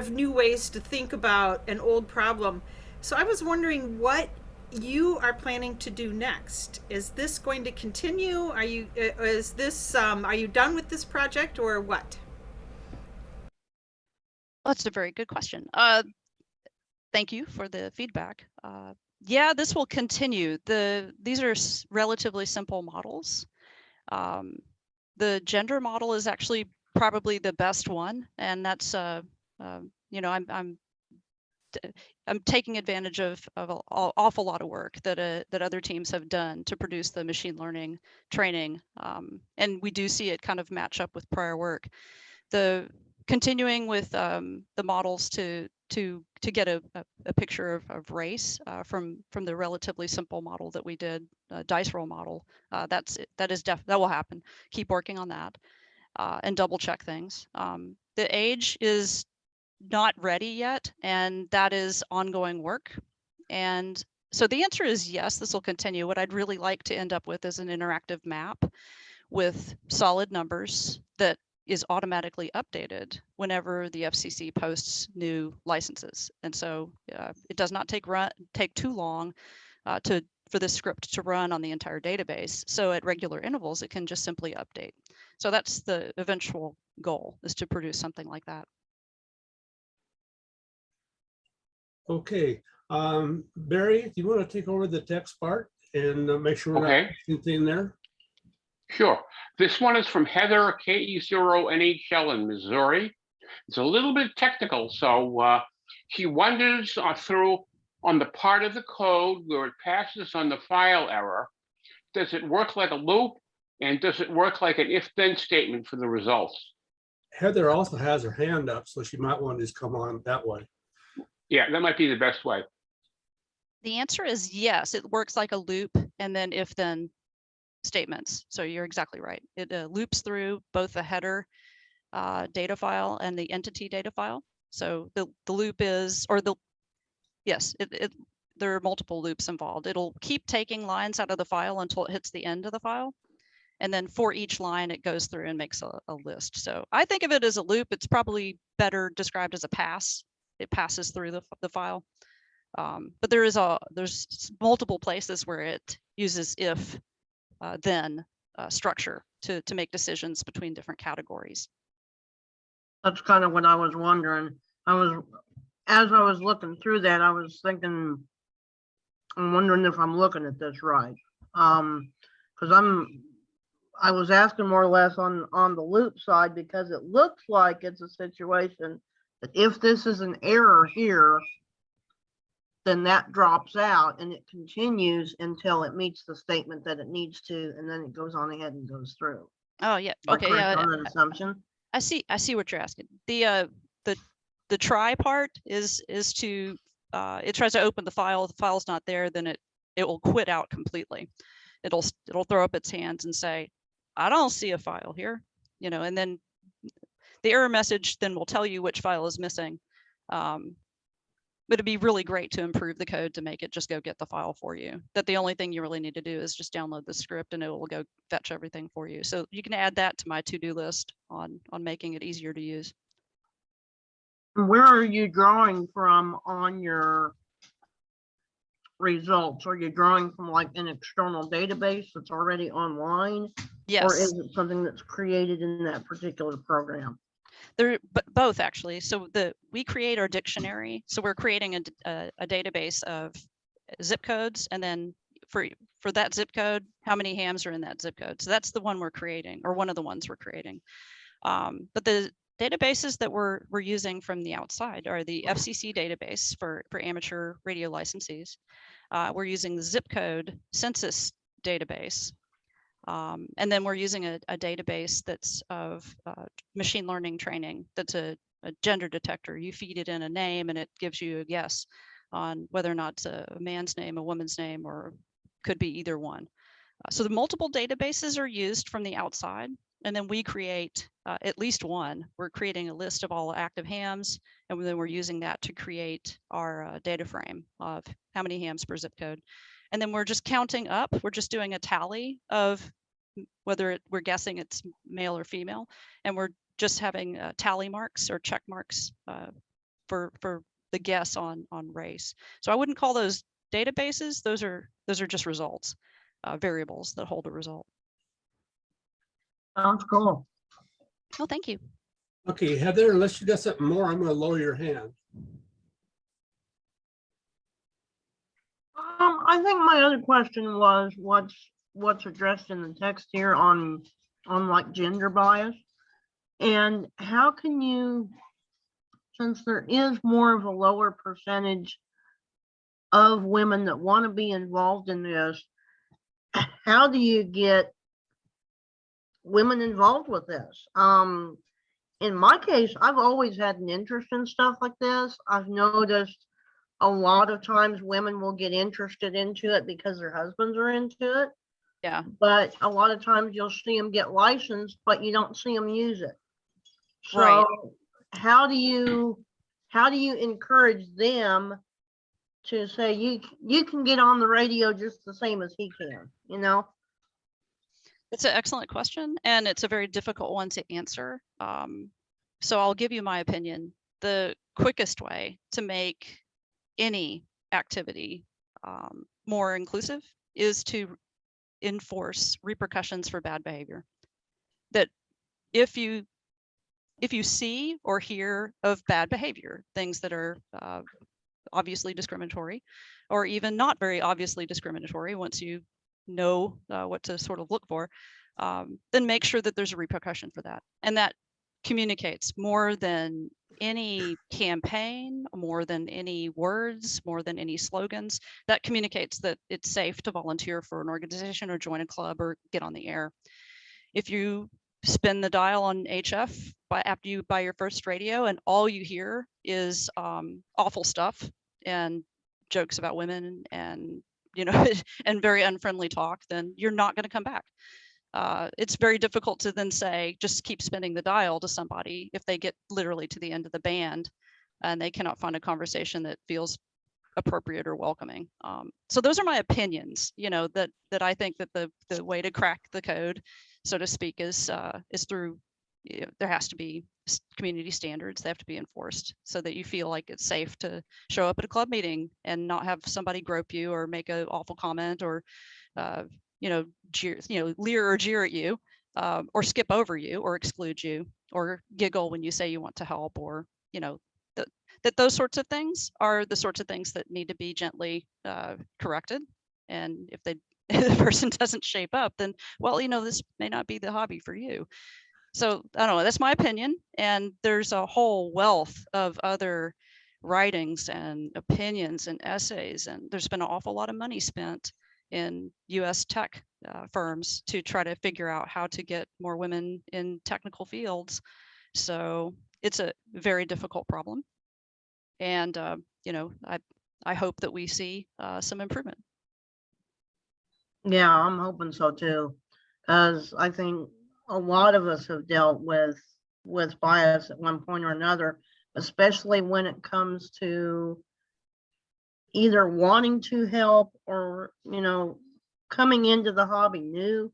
new ways to think about an old problem. So I was wondering what you are planning to do next. Is this going to continue? Are you done with this project or what? That's a very good question. Thank you for the feedback. Yeah, this will continue. These are relatively simple models. The gender model is actually probably the best one, and that's I'm taking advantage of an awful lot of work that other teams have done to produce the machine learning training, and we do see it kind of match up with prior work. The continuing with the models to get a picture of race from the relatively simple model that we did, dice roll model. That will happen. Keep working on that and double check things. The age is not ready yet, and that is ongoing work. And so the answer is yes, this will continue. What I'd really like to end up with is an interactive map with solid numbers that is automatically updated whenever the FCC posts new licenses. And so it does not take too long for this script to run on the entire database. So at regular intervals, it can just simply update. So that's the eventual goal, is to produce something like that. Okay, Barry, do you want to take over the text part and make sure we're not anything there? Sure. This one is from Heather, KE0NHL in Missouri. It's a little bit technical, so she wonders through on the part of the code where it passes on the file error, does it work like a loop, and does it work like an if-then statement for the results? Heather also has her hand up, so she might want to just come on that way. Yeah, that might be the best way. The answer is yes, it works like a loop and then if-then statements. So you're exactly right. It loops through both the header data file and the entity data file. So the loop is, there are multiple loops involved. It'll keep taking lines out of the file until it hits the end of the file. And then for each line, it goes through and makes a list. So I think of it as a loop. It's probably better described as a pass. It passes through the file. But there's multiple places where it uses if then structure to make decisions between different categories. That's kind of what I was wondering. As I was looking through that, I was thinking, I'm wondering if I'm looking at this right. Because I was asking more or less on the loop side, because it looks like it's a situation that if this is an error here, then that drops out and it continues until it meets the statement that it needs to, and then it goes on ahead and goes through. Oh yeah, okay, yeah. On that assumption. I see what you're asking. The try part is to it tries to open the file. If the file's not there, then it will quit out completely. It'll throw up its hands and say, I don't see a file here, and then the error message then will tell you which file is missing. But it'd be really great to improve the code to make it just go get the file for you. That the only thing you really need to do is just download the script and it will go fetch everything for you. So you can add that to my to-do list on making it easier to use. Where are you drawing from on your results? Are you drawing from like an external database that's already online? Or Yes, is it something that's created in that particular program? both actually. So we create our dictionary. So we're creating a database of zip codes, and then for that zip code, how many hams are in that zip code. So that's the one we're creating, or one of the ones we're creating. But the databases that we're using from the outside are the FCC database for amateur radio licensees. We're using the zip code census database. And then we're using a database that's of machine learning training. That's a gender detector. You feed it in a name and it gives you a guess on whether or not it's a man's name, a woman's name, or could be either one. So the multiple databases are used from the outside, and then we create at least one. We're creating a list of all active hams, and then we're using that to create our data frame of how many hams per zip code. And then we're just counting up. We're just doing a tally of whether we're guessing it's male or female, and we're just having tally marks or check marks for the guess on race. So I wouldn't call those databases. Those are just results, variables that hold a result. Sounds cool. Oh, thank you. Okay, Heather, unless you got something more, I'm gonna lower your hand. I think my other question was what's addressed in the text here on like gender bias, and how can you, since there is more of a lower percentage of women that want to be involved in this, how do you get women involved with this? In my case, I've always had an interest in stuff like this. I've noticed a lot of times women will get interested into it because their husbands are into it. Yeah. But a lot of times you'll see them get licensed, but you don't see them use it. So Right. how do you encourage them to say you can get on the radio just the same as he can, you know? It's an excellent question, and it's a very difficult one to answer. So I'll give you my opinion. The quickest way to make any activity more inclusive is to enforce repercussions for bad behavior. That if you see or hear of bad behavior, things that are obviously discriminatory, or even not very obviously discriminatory, once you know what to sort of look for, then make sure that there's a repercussion for that. And that communicates more than any campaign, more than any words, more than any slogans. That communicates that it's safe to volunteer for an organization or join a club or get on the air. If you spin the dial on HF after you buy your first radio and all you hear is awful stuff and jokes about women and and very unfriendly talk, then you're not going to come back. It's very difficult to then say, just keep spinning the dial to somebody if they get literally to the end of the band and they cannot find a conversation that feels appropriate or welcoming. So those are my opinions, that I think that the way to crack the code, so to speak, is through, there has to be community standards. They have to be enforced so that you feel like it's safe to show up at a club meeting and not have somebody grope you or make an awful comment or leer or jeer at you, or skip over you or exclude you or giggle when you say you want to help, or that those sorts of things are the sorts of things that need to be gently corrected. And if the person doesn't shape up, then this may not be the hobby for you. So I don't know, that's my opinion. And there's a whole wealth of other writings and opinions and essays, and there's been an awful lot of money spent in US tech firms to try to figure out how to get more women in technical fields. So it's a very difficult problem. And, I hope that we see some improvement. Yeah, I'm hoping so too, because I think a lot of us have dealt with bias at one point or another, especially when it comes to either wanting to help or, coming into the hobby new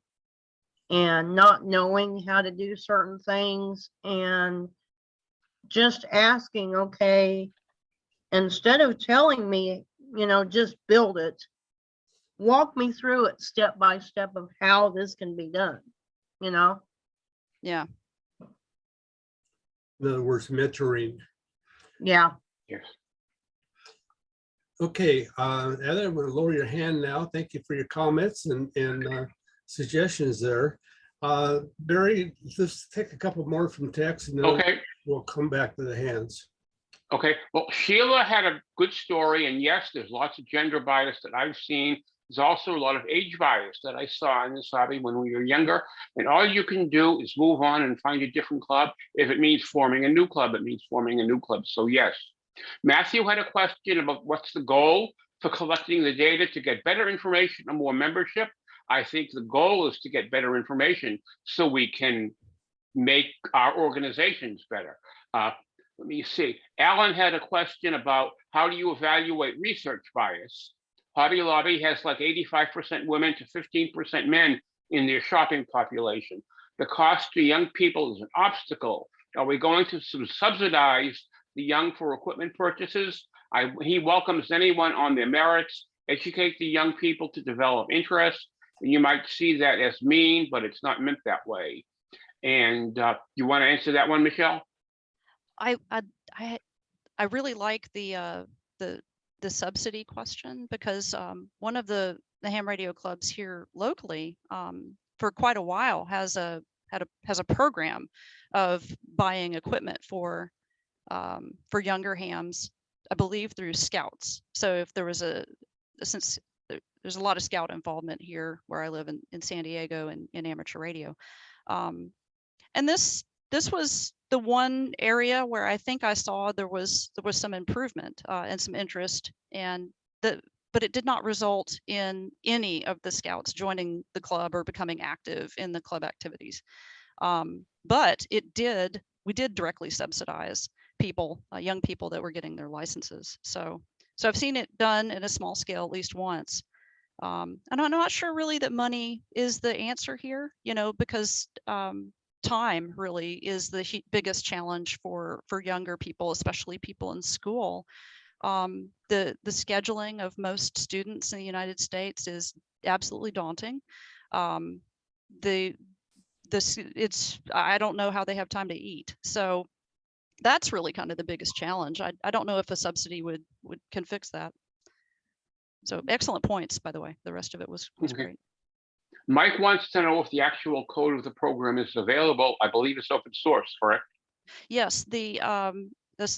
and not knowing how to do certain things, and just asking, okay, instead of telling me, just build it. Walk me through it step by step of how this can be done, Yeah. In other words, mentoring. Yeah. Yes. Okay, Heather, I'm going to lower your hand now. Thank you for your comments and suggestions there. Barry, let's take a couple more from text and then Okay. we'll come back to the hands. Okay. Well, Sheila had a good story, and yes, there's lots of gender bias that I've seen. There's also a lot of age bias that I saw in this hobby when we were younger. And all you can do is move on and find a different club. If it means forming a new club, it means forming a new club. So yes. Matthew had a question about what's the goal for collecting the data to get better information and more membership. I think the goal is to get better information so we can make our organizations better. Let me see. Alan had a question about how do you evaluate research bias? Hobby Lobby has like 85% women to 15% men in their shopping population. The cost to young people is an obstacle. Are we going to subsidize the young for equipment purchases? He welcomes anyone on their merits, educate the young people to develop interest. And you might see that as mean, but it's not meant that way. And you want to answer that one, Michelle? I really like the subsidy question, because one of the ham radio clubs here locally for quite a while has a program of buying equipment for younger hams, I believe through Scouts. So if there was since there's a lot of Scout involvement here where I live in San Diego and in amateur radio, and this was the one area where I think I saw there was some improvement and some interest, but it did not result in any of the Scouts joining the club or becoming active in the club activities. But we did directly subsidize people, young people that were getting their licenses. So I've seen it done in a small scale at least once. And I'm not sure really that money is the answer here, because time really is the biggest challenge for younger people, especially people in school. The scheduling of most students in the United States is absolutely daunting. I don't know how they have time to eat. So that's really kind of the biggest challenge. I don't know if a subsidy can fix that. So excellent points, by the way. The rest of it was Okay. great. Mike wants to know if the actual code of the program is available. I believe it's open source, correct? Yes,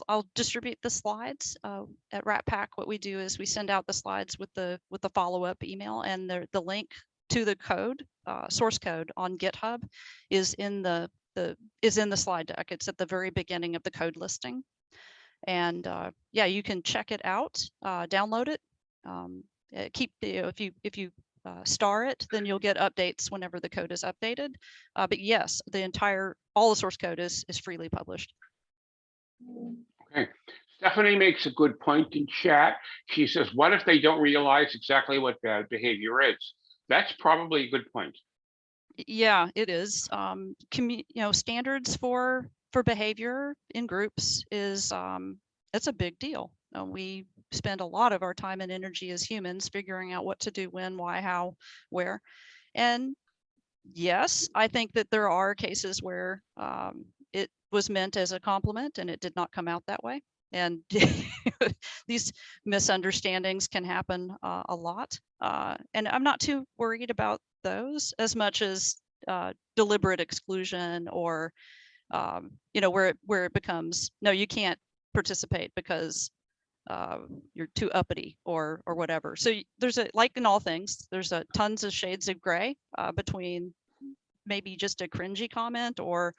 I'll distribute the slides at RATPAC. What we do is we send out the slides with the follow-up email, and the link to the code, source code on GitHub is in the slide deck. It's at the very beginning of the code listing. And yeah, you can check it out, download it. If you star it, then you'll get updates whenever the code is updated. But yes, all the source code is freely published. Okay. Stephanie makes a good point in chat. She says, what if they don't realize exactly what bad behavior is? That's probably a good point. Yeah, it is. Standards for behavior in groups is it's a big deal. We spend a lot of our time and energy as humans figuring out what to do, when, why, how, where. And yes, I think that there are cases where it was meant as a compliment and it did not come out that way. And these misunderstandings can happen a lot. And I'm not too worried about those as much as deliberate exclusion, or where it becomes, no, you can't participate because you're too uppity or whatever. So there's like in all things, there's tons of shades of gray between maybe just a cringy comment or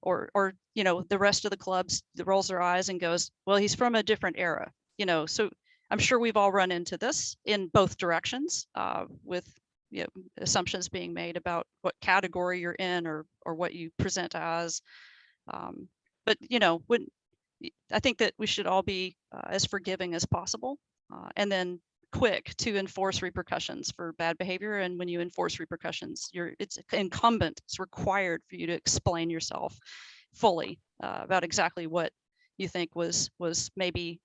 the rest of the clubs rolls their eyes and goes, well, he's from a different era, so I'm sure we've all run into this in both directions with assumptions being made about what category you're in or what you present as. But when I think that we should all be as forgiving as possible, and then quick to enforce repercussions for bad behavior. And when you enforce repercussions, it's incumbent, it's required for you to explain yourself fully about exactly what you think was maybe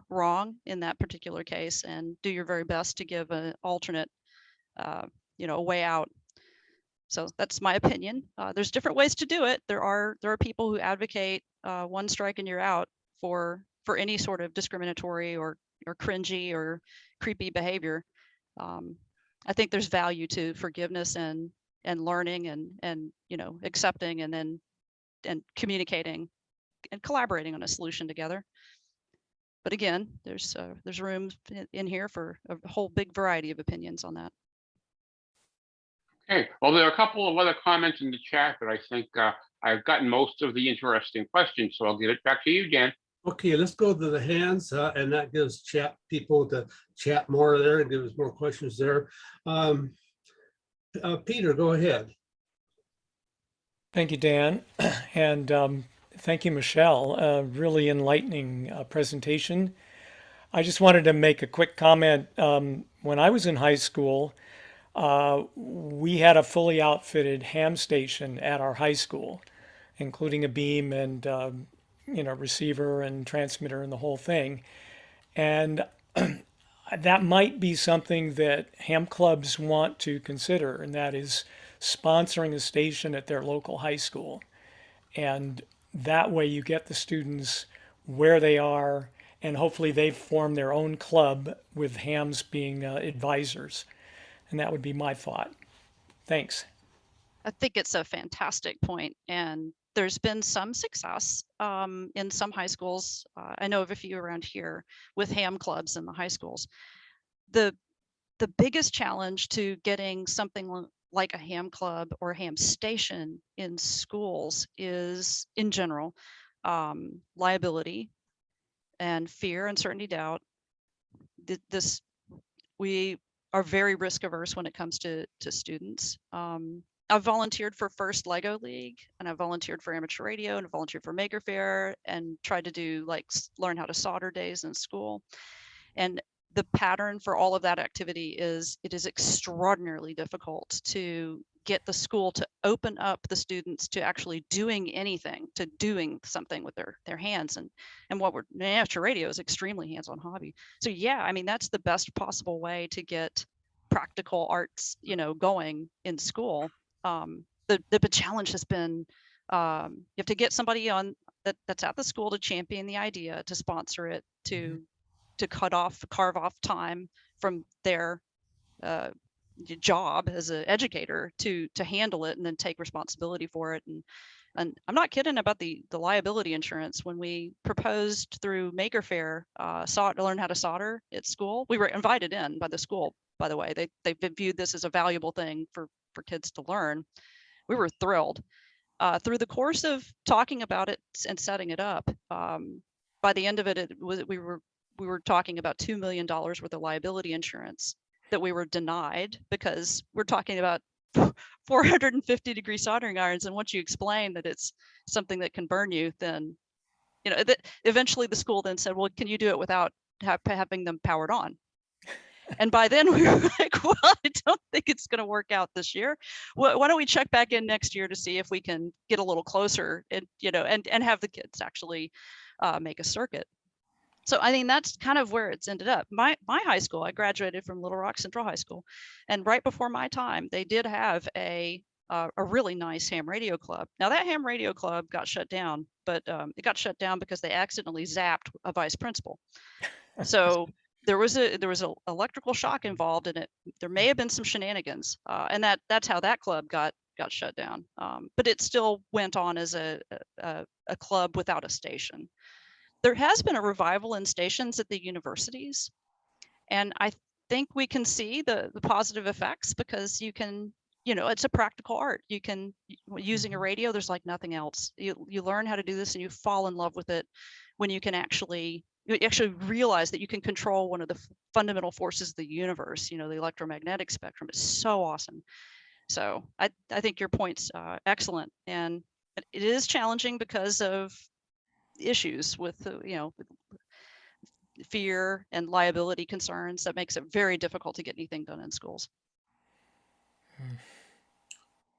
wrong in that particular case, and do your very best to give an alternate, a way out. So that's my opinion. There's different ways to do it. There are people who advocate one strike and you're out for any sort of discriminatory or cringy or creepy behavior. I think there's value to forgiveness and learning and accepting and communicating and collaborating on a solution together. But again, there's room in here for a whole big variety of opinions on that. Okay, well, there are a couple of other comments in the chat, but I think I've gotten most of the interesting questions, so I'll give it back to you, Dan. Okay, let's go to the hands, and that gives people to chat more there and give us more questions there. Peter, go ahead. Thank you, Dan, and thank you, Michelle. Really enlightening presentation. I just wanted to make a quick comment. When I was in high school, we had a fully outfitted ham station at our high school, including a beam and receiver and transmitter and the whole thing. And that might be something that ham clubs want to consider, and that is sponsoring a station at their local high school. And that way you get the students where they are, and hopefully they've formed their own club with hams being advisors. And that would be my thought. Thanks. I think it's a fantastic point, and there's been some success in some high schools. I know of a few around here with ham clubs in the high schools. The biggest challenge to getting something like a ham club or a ham station in schools is, in general, liability and fear, uncertainty, doubt. We are very risk averse when it comes to students. I've volunteered for First Lego League, and I've volunteered for amateur radio, and I volunteered for Maker Faire, and tried to do learn how to solder days in school. And the pattern for all of that activity is it is extraordinarily difficult to get the school to open up the students to actually doing anything, to doing something with their hands. And what amateur radio is extremely hands-on hobby. So yeah, I mean, that's the best possible way to get practical arts, going in school. The challenge has been you have to get somebody on that's at the school to champion the idea, to sponsor it, to carve off time from their job as an educator to handle it and then take responsibility for it. And I'm not kidding about the liability insurance. When we proposed through Maker Faire to learn how to solder at school, we were invited in by the school, by the way. They've viewed this as a valuable thing for kids to learn. We were thrilled. Through the course of talking about it and setting it up, by the end of it, we were talking about $2 million worth of liability insurance that we were denied, because we're talking about 450-degree soldering irons, and once you explain that it's something that can burn you, then eventually the school then said, well, can you do it without having them powered on? And by then we were like, well, I don't think it's going to work out this year. Why don't we check back in next year to see if we can get a little closer and have the kids actually make a circuit. So I mean, that's kind of where it's ended up. My high school, I graduated from Little Rock Central High School, and right before my time, they did have a really nice ham radio club. Now that ham radio club got shut down, but it got shut down because they accidentally zapped a vice principal. So there was an electrical shock involved in it. There may have been some shenanigans, and that's how that club got shut down. But it still went on as a club without a station. There has been a revival in stations at the universities, and I think we can see the positive effects, because you can, it's a practical art. You can, using a radio, there's like nothing else. You learn how to do this and you fall in love with it when you actually realize that you can control one of the fundamental forces of the universe, the electromagnetic spectrum. Is so awesome. So I think your point's excellent, and it is challenging because of issues with fear and liability concerns that makes it very difficult to get anything done in schools.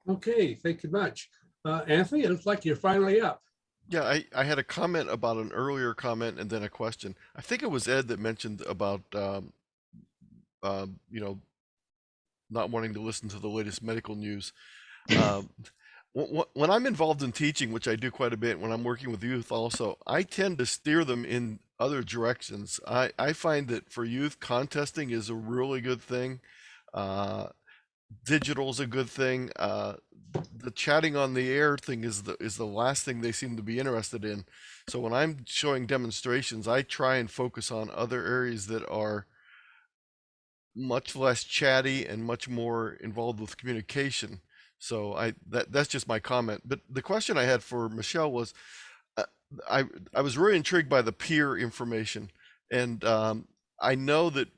Okay, thank you much. Anthony, it looks like you're finally up. Yeah, I had a comment about an earlier comment and then a question. I think it was Ed that mentioned about, you know, not wanting to listen to the latest medical news. Um, when I'm involved in teaching, which I do quite a bit, when I'm working with youth also, I tend to steer them in other directions. I find that for youth, contesting is a really good thing. Uh, Digital's a good thing. The chatting on the air thing is the last thing they seem to be interested in. So when I'm showing demonstrations, I try and focus on other areas that are much less chatty and much more involved with communication. So that's just my comment. But the question I had for Michelle was, uh, I was really intrigued by the peer information, and I know that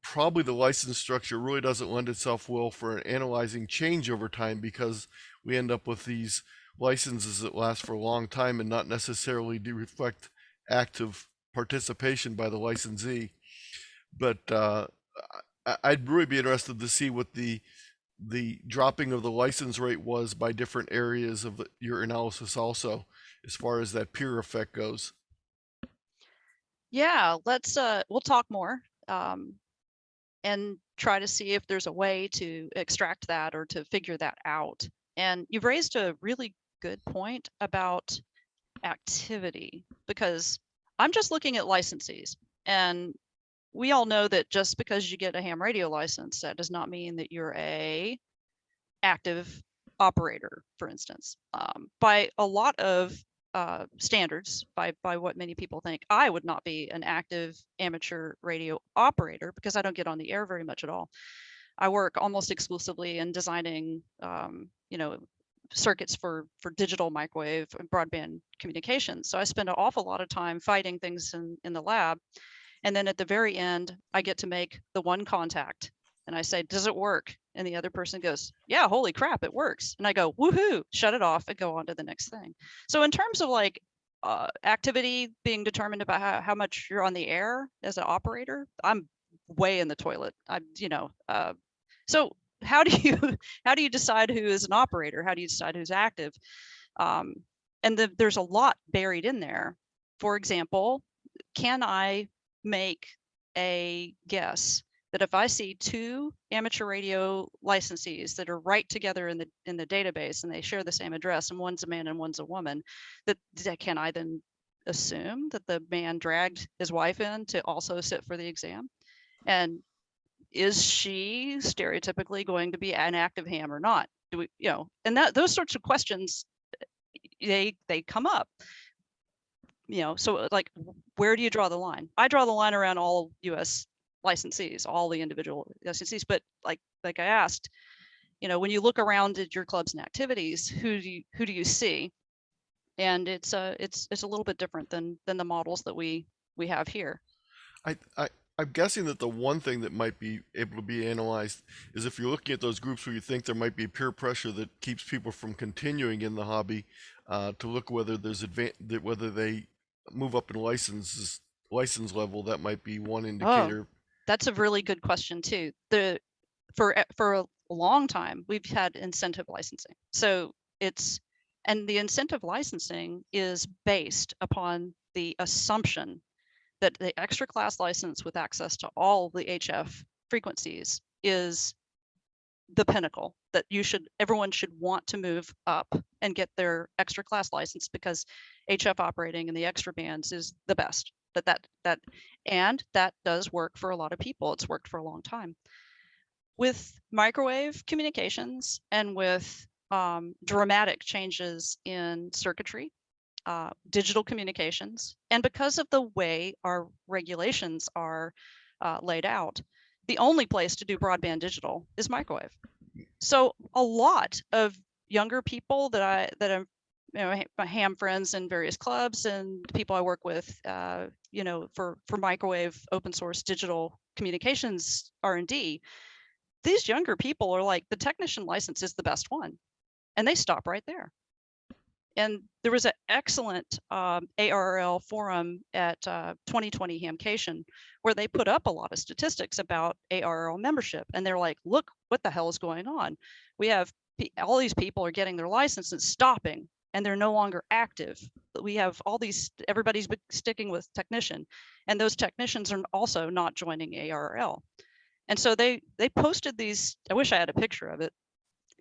probably the license structure really doesn't lend itself well for analyzing change over time, because we end up with these licenses that last for a long time and not necessarily do reflect active participation by the licensee. But I'd really be interested to see what the dropping of the license rate was by different areas of your analysis also, as far as that peer effect goes. Yeah, let's we'll talk more and try to see if there's a way to extract that or to figure that out. And you've raised a really good point about activity, because I'm just looking at licensees, and we all know that just because you get a ham radio license, that does not mean that you're a active operator, for instance. By a lot of standards, by what many people think, I would not be an active amateur radio operator because I don't get on the air very much at all. I work almost exclusively in designing, you know, circuits for digital microwave and broadband communications. So I spend an awful lot of time fighting things in the lab. And then at the very end, I get to make the one contact and I say, does it work? And the other person goes, yeah, holy crap, it works. And I go, woohoo, shut it off and go on to the next thing. So in terms of like activity being determined about how much you're on the air as an operator, I'm way in the toilet. So how do you how do you decide who is an operator? How do you decide who's active? And there's a lot buried in there. For example, can I make a guess that if I see two amateur radio licensees that are right together in the database and they share the same address and one's a man and one's a woman, that can I then assume that the man dragged his wife in to also sit for the exam? And is she stereotypically going to be an active ham or not? Do we, you know, and that those sorts of questions, they come up. You know, so like, where do you draw the line? I draw the line around all US licensees, all the individual licensees. But like I asked, you know, when you look around at your clubs and activities, who do you see? And it's a little bit different than the models that we have here. I'm guessing that the one thing that might be able to be analyzed is if you're looking at those groups where you think there might be peer pressure that keeps people from continuing in the hobby, to look whether there's whether they move up in license level. That might be one indicator. Oh, that's a really good question too. For a long time, we've had incentive licensing. So and the incentive licensing is based upon the assumption that the extra class license with access to all the HF frequencies is the pinnacle, that everyone should want to move up and get their extra class license because HF operating in the extra bands is the best. And that does work for a lot of people. It's worked for a long time. With microwave communications and with dramatic changes in circuitry, digital communications, and because of the way our regulations are laid out, the only place to do broadband digital is microwave. So a lot of younger people that I'm, you know, my ham friends in various clubs and people I work with, you know, for microwave open source digital communications R&D, these younger people are like, the technician license is the best one, and they stop right there. And there was an excellent ARRL forum at 2020 Hamcation where they put up a lot of statistics about ARRL membership. And they're like, look, what the hell is going on? We have all these people are getting their licenses stopping and they're no longer active. We have all these, everybody's sticking with technician, and those technicians are also not joining ARL. And so they posted these, I wish I had a picture of it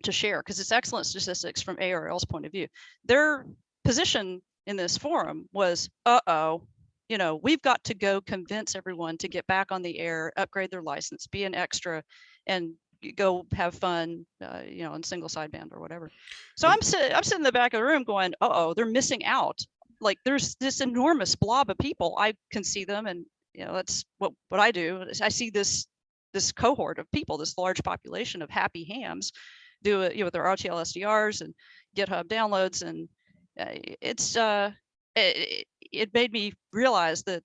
to share, because it's excellent statistics from ARL's point of view. Their position in this forum was, you know, we've got to go convince everyone to get back on the air, upgrade their license, be an extra, and go have fun, you know, in single sideband or whatever. So I'm sitting in the back of the room going, they're missing out. Like there's this enormous blob of people. I can see them, and you know, that's what I do. I see this cohort of people, this large population of happy hams, do it, you know, with their RTL SDRs and GitHub downloads, and it made me realize that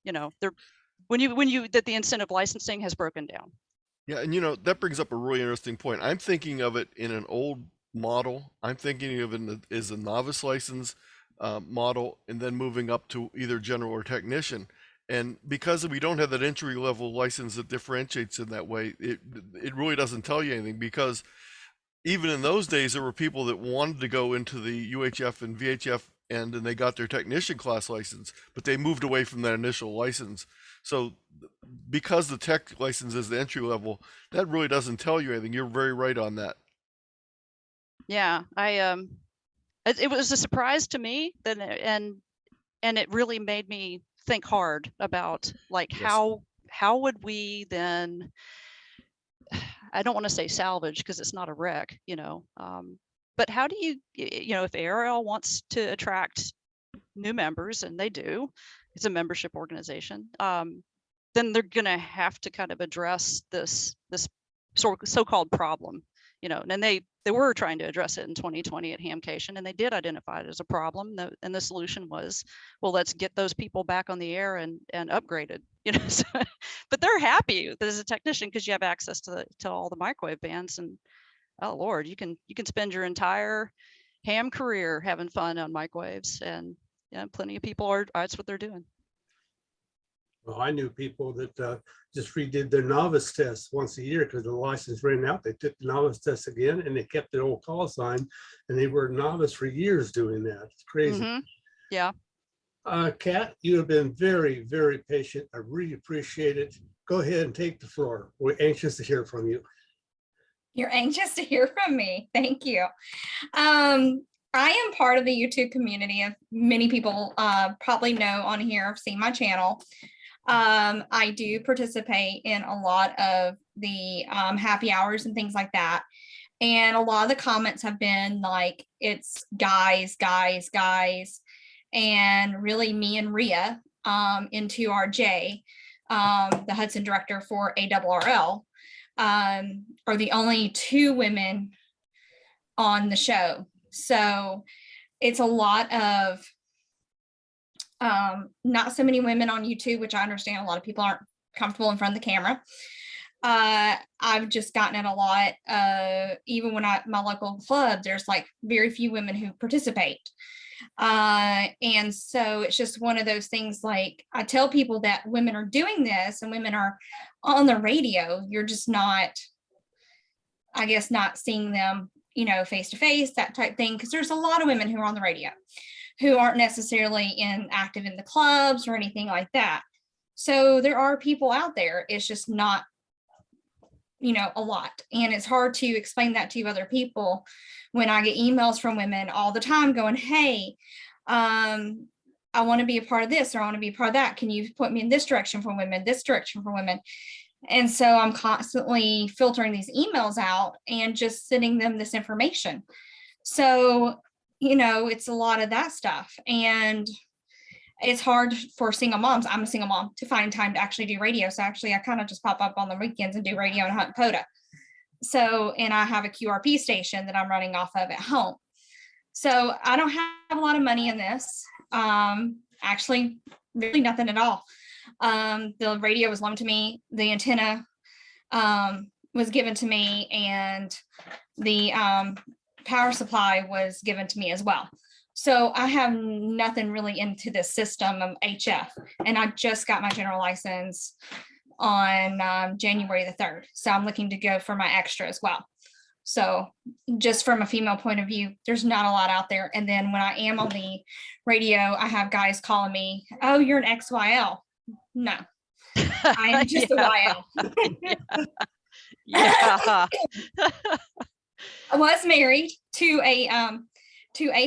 you know, that the incentive licensing has broken down. Yeah, and you know, that brings up a really interesting point. I'm thinking of it in an old model. I'm thinking of it as a novice license model, and then moving up to either general or technician. And because we don't have that entry level license that differentiates in that way, it really doesn't tell you anything, because even in those days, there were people that wanted to go into the UHF and VHF end, and they got their technician class license, but they moved away from that initial license. So because the tech license is the entry level, that really doesn't tell you anything. You're very right on that. Yeah, it was a surprise to me that, and it really made me think hard about like, yes, how would we then, I don't want to say salvage because it's not a wreck, you know, but how do you know, if ARL wants to attract new members, and they do, it's a membership organization, then they're going to have to kind of address this so-called problem, you know, and they were trying to address it in 2020 at Hamcation, and they did identify it as a problem. And the solution was, well, let's get those people back on the air and upgraded, you know. So, but they're happy as a technician because you have access to all the microwave bands, and oh Lord, you can spend your entire ham career having fun on microwaves, and yeah, plenty of people are. That's what they're doing. Well, I knew people that just redid their novice test once a year because the license ran out. They took the novice test again, and they kept their old call sign, and they were novice for years doing that. It's crazy. Mm-hmm. Yeah. Kat, you have been very, very patient. I really appreciate it. Go ahead and take the floor. We're anxious to hear from you. You're anxious to hear from me. Thank you. I am part of the YouTube community, of many people probably know on here, have seen my channel. I do participate in a lot of the happy hours and things like that. And a lot of the comments have been like, it's guys, guys, guys. And really me and Rhea into RJ, the Hudson director for ARRL, are the only two women on the show. So it's a lot of not so many women on YouTube, which I understand a lot of people aren't comfortable in front of the camera. I've just gotten it a lot. Even when my local club, there's like very few women who participate. And so it's just one of those things, like I tell people that women are doing this and women are on the radio. You're just not, I guess, not seeing them, you know, face to face, that type thing. Because there's a lot of women who are on the radio who aren't necessarily active in the clubs or anything like that. So there are people out there. It's just not, you know, a lot. And it's hard to explain that to other people when I get emails from women all the time going, hey, I want to be a part of this, or I want to be a part of that. Can you put me in this direction for women, this direction for women? And so I'm constantly filtering these emails out and just sending them this information. So, you know, it's a lot of that stuff. And it's hard for single moms. I'm a single mom, to find time to actually do radio. So actually I kind of just pop up on the weekends and do radio in Hunt and Poda. So, and I have a QRP station that I'm running off of at home. So I don't have a lot of money in this. Actually, really nothing at all. The radio was loaned to me. The antenna was given to me, and the power supply was given to me as well. So I have nothing really into this system of HF, and I just got my general license on January the 3rd. So I'm looking to go for my extra as well. So just from a female point of view, there's not a lot out there. And then when I am on the radio, I have guys calling me, "Oh, you're an XYL." No, I am just a YL. Yeah. I was married to a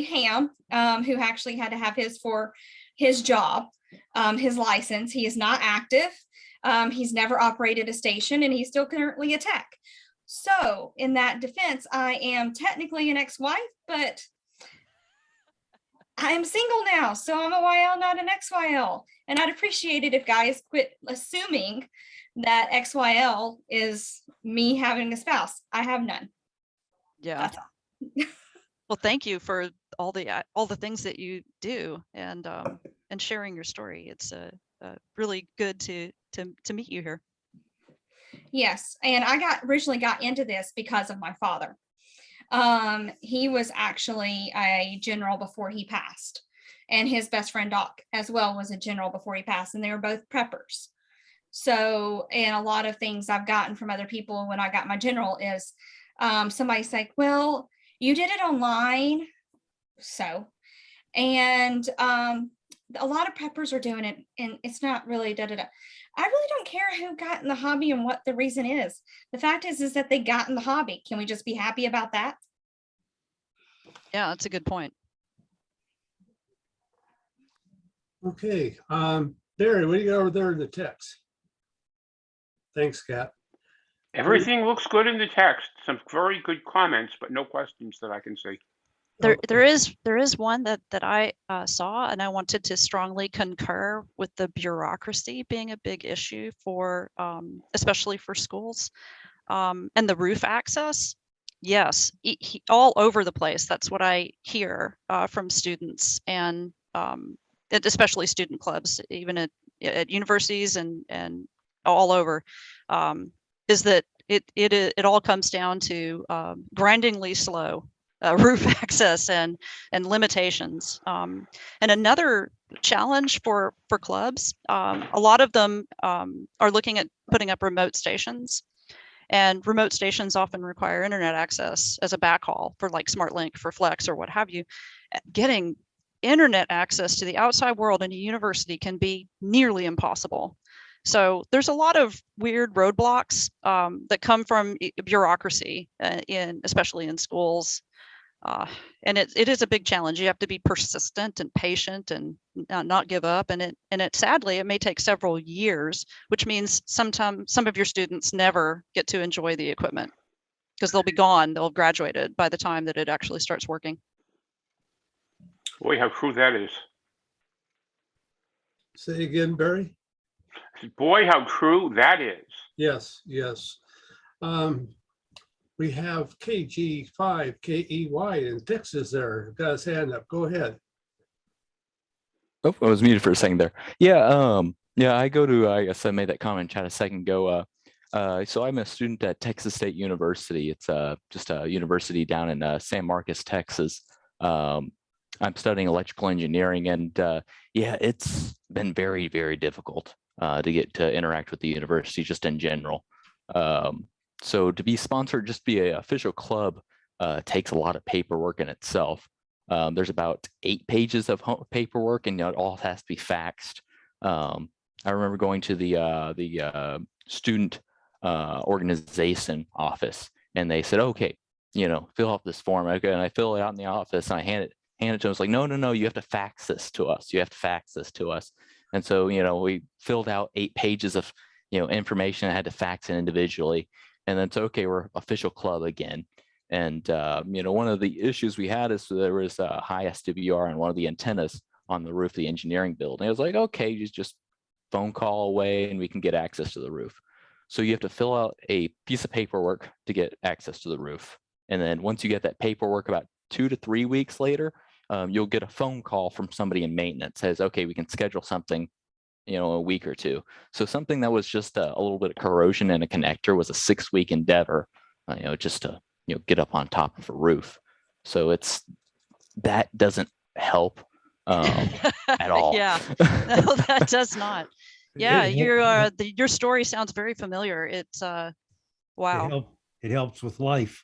ham who actually had to have his for his job, his license. He is not active. He's never operated a station, and he's still currently a tech. So in that defense, I am technically an ex-wife, but I am single now. So I'm a YL, not an XYL. And I'd appreciate it if guys quit assuming that XYL is me having a spouse. I have none. Yeah. That's all. Well, thank you for all the things that you do and sharing your story. It's really good to meet you here. Yes, and I originally got into this because of my father. He was actually a general before he passed, and his best friend Doc as well was a general before he passed, and they were both preppers. So, and a lot of things I've gotten from other people when I got my general is somebody's like, "Well, you did it online." So, and a lot of preppers are doing it, and it's not really da-da-da. I really don't care who got in the hobby and what the reason is. The fact is that they got in the hobby. Can we just be happy about that? Yeah, that's a good point. Okay, Barry, what do you got over there in the text? Thanks, Kat. Everything looks good in the text. Some very good comments, but no questions that I can see. There is one that I saw, and I wanted to strongly concur with the bureaucracy being a big issue for especially for schools, and the roof access. Yes, all over the place. That's what I hear from students, and especially student clubs, even at universities and all over, is that it all comes down to grindingly slow roof access and limitations. And another challenge for clubs, a lot of them are looking at putting up remote stations, and remote stations often require internet access as a backhaul for like SmartLink, for Flex, or what have you. Getting internet access to the outside world in a university can be nearly impossible. So there's a lot of weird roadblocks that come from bureaucracy, especially in schools. And it is a big challenge. You have to be persistent and patient and not give up. And it sadly, it may take several years, which means sometimes some of your students never get to enjoy the equipment because they'll be gone. They'll have graduated by the time that it actually starts working. Boy, how true that is. Say again, Barry? Boy, how true that is. Yes, yes. We have KG5KEY in Texas there. Got his hand up. Go ahead. Oh, I was muted for a second there. Yeah, I guess I made that comment in chat a second ago. So I'm a student at Texas State University. It's just a university down in San Marcos, Texas. I'm studying electrical engineering, and yeah, it's been very, very difficult to get to interact with the university just in general. So to be sponsored, just be an official club, takes a lot of paperwork in itself. There's about 8 pages of paperwork, and it all has to be faxed. I remember going to the student organization office, and they said, "Okay, fill out this form." Okay, and I fill it out in the office, and I hand it to them. It's like, no, you have to fax this to us. You have to fax this to us. And so, we filled out 8 pages of, information I had to fax in individually. And then it's okay, we're official club again. And, one of the issues we had is there was a high SWR on one of the antennas on the roof of the engineering building. I was like, okay, you just phone call away and we can get access to the roof. So you have to fill out a piece of paperwork to get access to the roof. And then once you get that paperwork, about 2 to 3 weeks later, you'll get a phone call from somebody in maintenance says, okay, we can schedule something, a week or 2. So something that was just a little bit of corrosion in a connector was a 6-week endeavor, just to, get up on top of a roof. So that doesn't help at all. Yeah, no, that does not. Yeah, your story sounds very familiar. It's wow. It helps with life.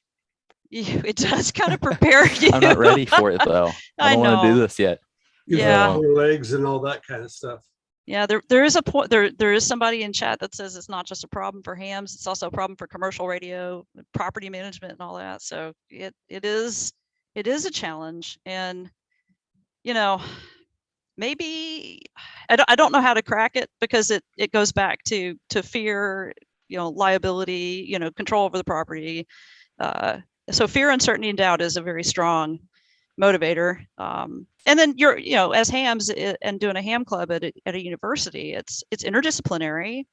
it does kind of prepare you. I'm not ready for it though. I don't want to do this yet. Yeah. Legs and all that kind of stuff. Yeah, there is a point. There is somebody in chat that says it's not just a problem for hams; it's also a problem for commercial radio, property management, and all that. So it is a challenge, and maybe I don't know how to crack it, because it goes back to fear, liability, control over the property. So fear, uncertainty, and doubt is a very strong motivator. And then as hams and doing a ham club at a university, it's interdisciplinary,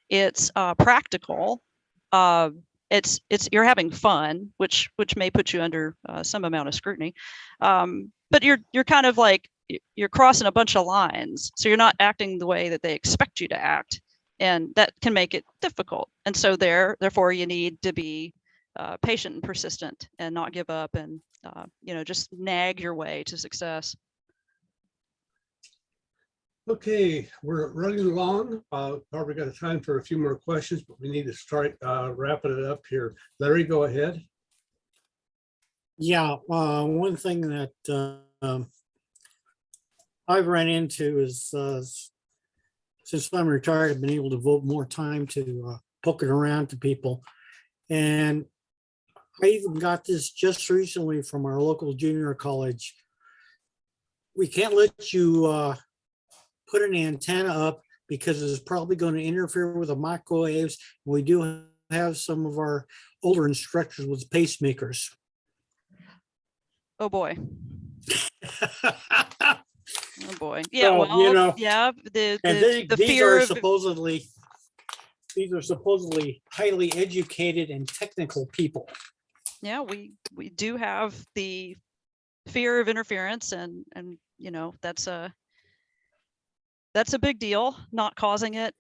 it's practical, it's you're having fun, which may put you under some amount of scrutiny, but you're kind of like you're crossing a bunch of lines, so you're not acting the way that they expect you to act, and that can make it difficult. And so therefore you need to be patient and persistent and not give up, and just nag your way to success. Okay, we're running along. Probably got time for a few more questions, but we need to start wrapping it up here. Larry, go ahead. Yeah, one thing that I've run into is since I'm retired, I've been able to devote more time to poking around to people. And I even got this just recently from our local junior college. We can't let you put an antenna up because it's probably going to interfere with the microwaves. We do have some of our older instructors with pacemakers. Oh boy. Oh boy. Yeah, so, well, yeah, the these fear are of supposedly highly educated and technical people. Yeah, we do have the fear of interference, and that's a big deal. Not causing it,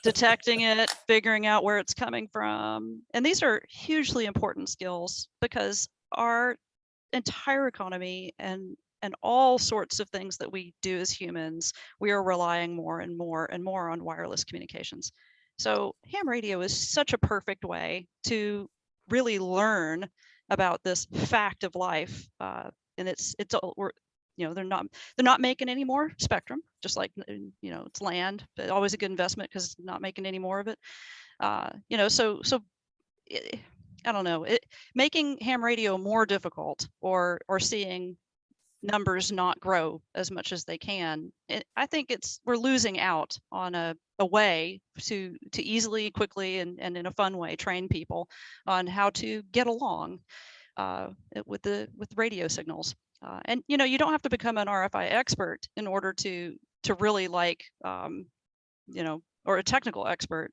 detecting it, figuring out where it's coming from. And these are hugely important skills, because our entire economy and all sorts of things that we do as humans, we are relying more and more and more on wireless communications. So ham radio is such a perfect way to really learn about this fact of life. And they're not making any more spectrum, just like it's land, but always a good investment because not making any more of it. I don't know, making ham radio more difficult, or seeing numbers not grow as much as they can. I think we're losing out on a way to easily, quickly, and in a fun way train people on how to get along with radio signals. And you don't have to become an RFI expert in order to really or a technical expert,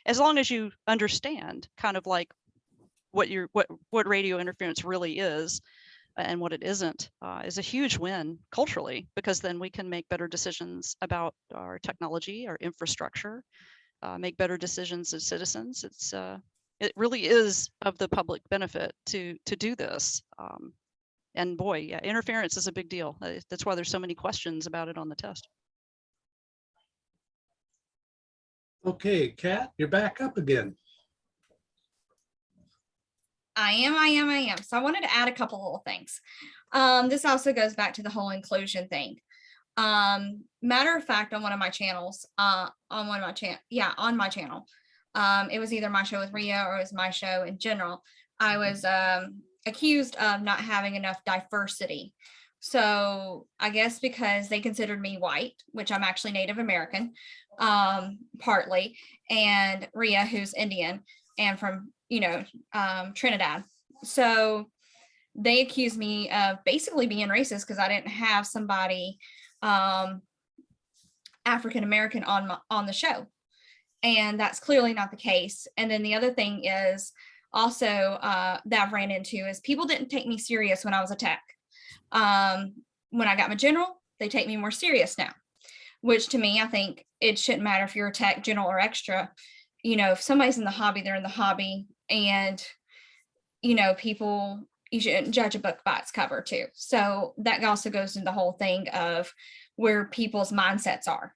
as long as you understand kind of like what radio interference really is and what it isn't, is a huge win culturally, because then we can make better decisions about our technology, our infrastructure, make better decisions as citizens. It really is of the public benefit to do this. And boy, yeah, interference is a big deal. That's why there's so many questions about it on the test. Okay, Kat, you're back up again. I am. So I wanted to add a couple little things. This also goes back to the whole inclusion thing. Matter of fact, on one of my channels, on my channel, it was either my show with Ria or it was my show in general. I was accused of not having enough diversity. So I guess because they considered me white, which I'm actually Native American, partly, and Ria, who's Indian and from Trinidad. So they accused me of basically being racist because I didn't have somebody African American on the show, and that's clearly not the case. And then the other thing is also that I've ran into is people didn't take me serious when I was a tech. When I got my general, they take me more serious now, which to me, I think it shouldn't matter if you're a tech, general, or extra. If somebody's in the hobby, they're in the hobby, and people, you shouldn't judge a book by its cover too. So that also goes into the whole thing of where people's mindsets are.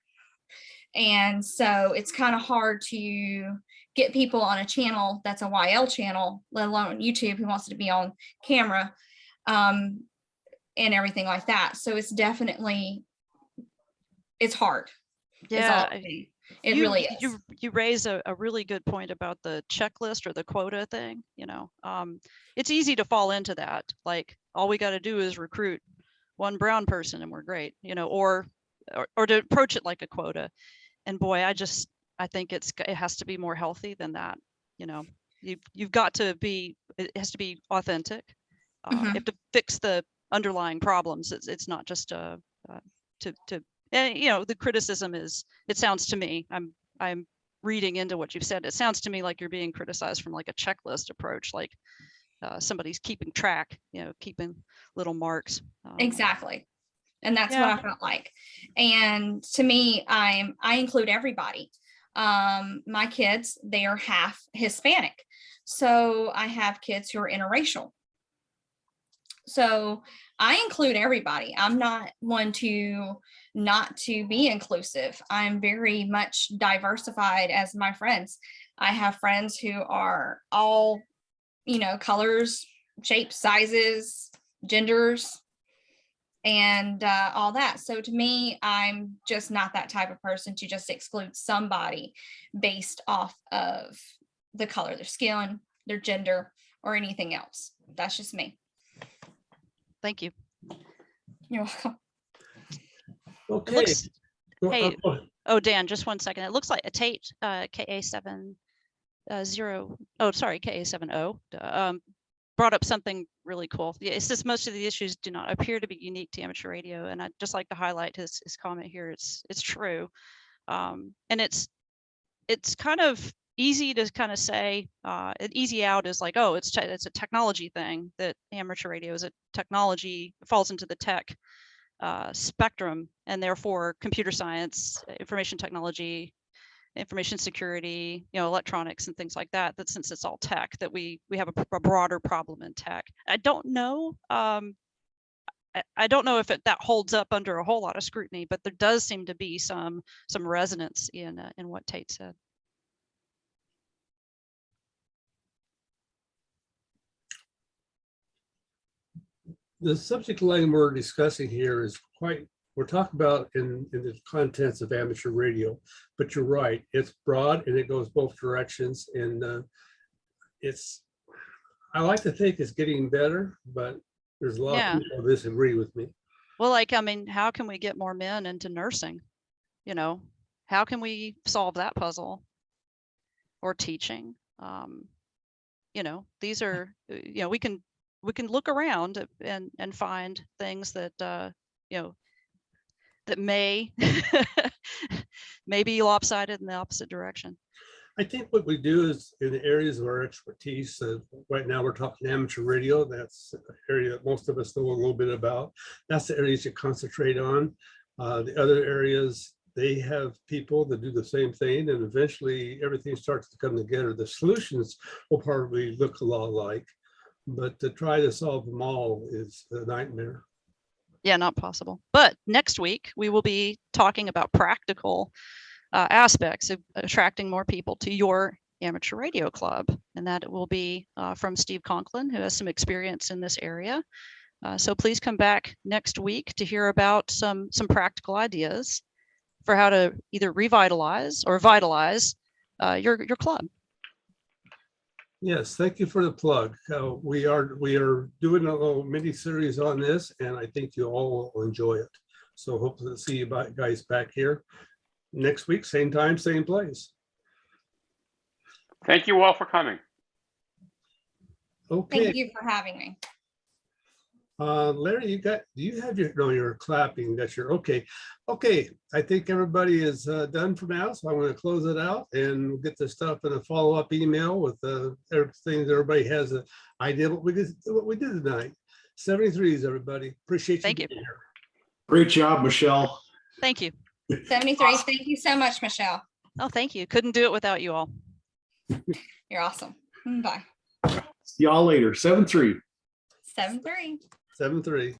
And so it's kind of hard to get people on a channel that's a YL channel, let alone YouTube, who wants to be on camera, and everything like that. So it's definitely, it's hard. Yeah, It you really is. you raise a really good point about the checklist or the quota thing. It's easy to fall into that. Like, all we got to do is recruit one brown person and we're great, or to approach it like a quota. And boy, I think it has to be more healthy than that. You've got to be, it has to be authentic. You have to fix the underlying problems. It's not just to the criticism is, it sounds to me, I'm reading into what you've said, it sounds to me like you're being criticized from like a checklist approach, like somebody's keeping track, keeping little marks. Exactly. And that's what I felt like. And to me, I include everybody. My kids, they are half Hispanic. So I have kids who are interracial. So I include everybody. I'm not one not to be inclusive. I'm very much diversified as my friends. I have friends who are all, colors, shapes, sizes, genders, and all that. So to me, I'm just not that type of person to just exclude somebody based off of the color of their skin, their gender, or anything else. That's just me. Thank you. You're welcome. Okay. Dan, just 1 second. It looks like a Tate KA70, KA70 brought up something really cool. Yeah, it's just most of the issues do not appear to be unique to amateur radio, and I'd just like to highlight his comment here. It's true, and it's kind of easy to kind of say, an easy out is like, oh, it's a technology thing, that amateur radio is a technology, falls into the tech spectrum, and therefore computer science, information technology, information security, electronics and things like that, that since it's all tech, that we have a broader problem in tech. I don't know. I don't know if that holds up under a whole lot of scrutiny, but there does seem to be some resonance in what Tate said. The subject line we're discussing here is we're talking about in the contents of amateur radio, but you're right, it's broad and it goes both directions. And I like to think it's getting better, but there's a lot of people who disagree with me. Well, how can we get more men into nursing? How can we solve that puzzle? Or teaching? These are, we can look around and find things that that may be lopsided in the opposite direction. I think what we do is, in the areas of our expertise, right now we're talking amateur radio. That's an area that most of us know a little bit about. That's the areas you concentrate on. The other areas, they have people that do the same thing, and eventually everything starts to come together. The solutions will probably look a lot alike, but to try to solve them all is a nightmare. Yeah, not possible. But next week, we will be talking about practical aspects of attracting more people to your amateur radio club. And that will be from Steve Conklin, who has some experience in this area. So please come back next week to hear about some practical ideas for how to either revitalize or vitalize your club. Yes, thank you for the plug. We are doing a little mini series on this, and I think you all will enjoy it. So hopefully to see you guys back here next week, same time, same place. Thank you all for coming. Okay. Thank you for having me. Larry, do you have you're clapping, that's your, okay. I think everybody is done for now, so I'm going to close it out and we'll get this stuff in a follow-up email with everything that everybody has an idea what we did tonight. 73s, everybody. Appreciate you. Thank you. Being here. Great job, Michelle. Thank you. 73. Thank you so much, Michelle. Oh, thank you. Couldn't do it without you all. You're awesome. Bye. See y'all later. 7-3. 7-3. 7-3.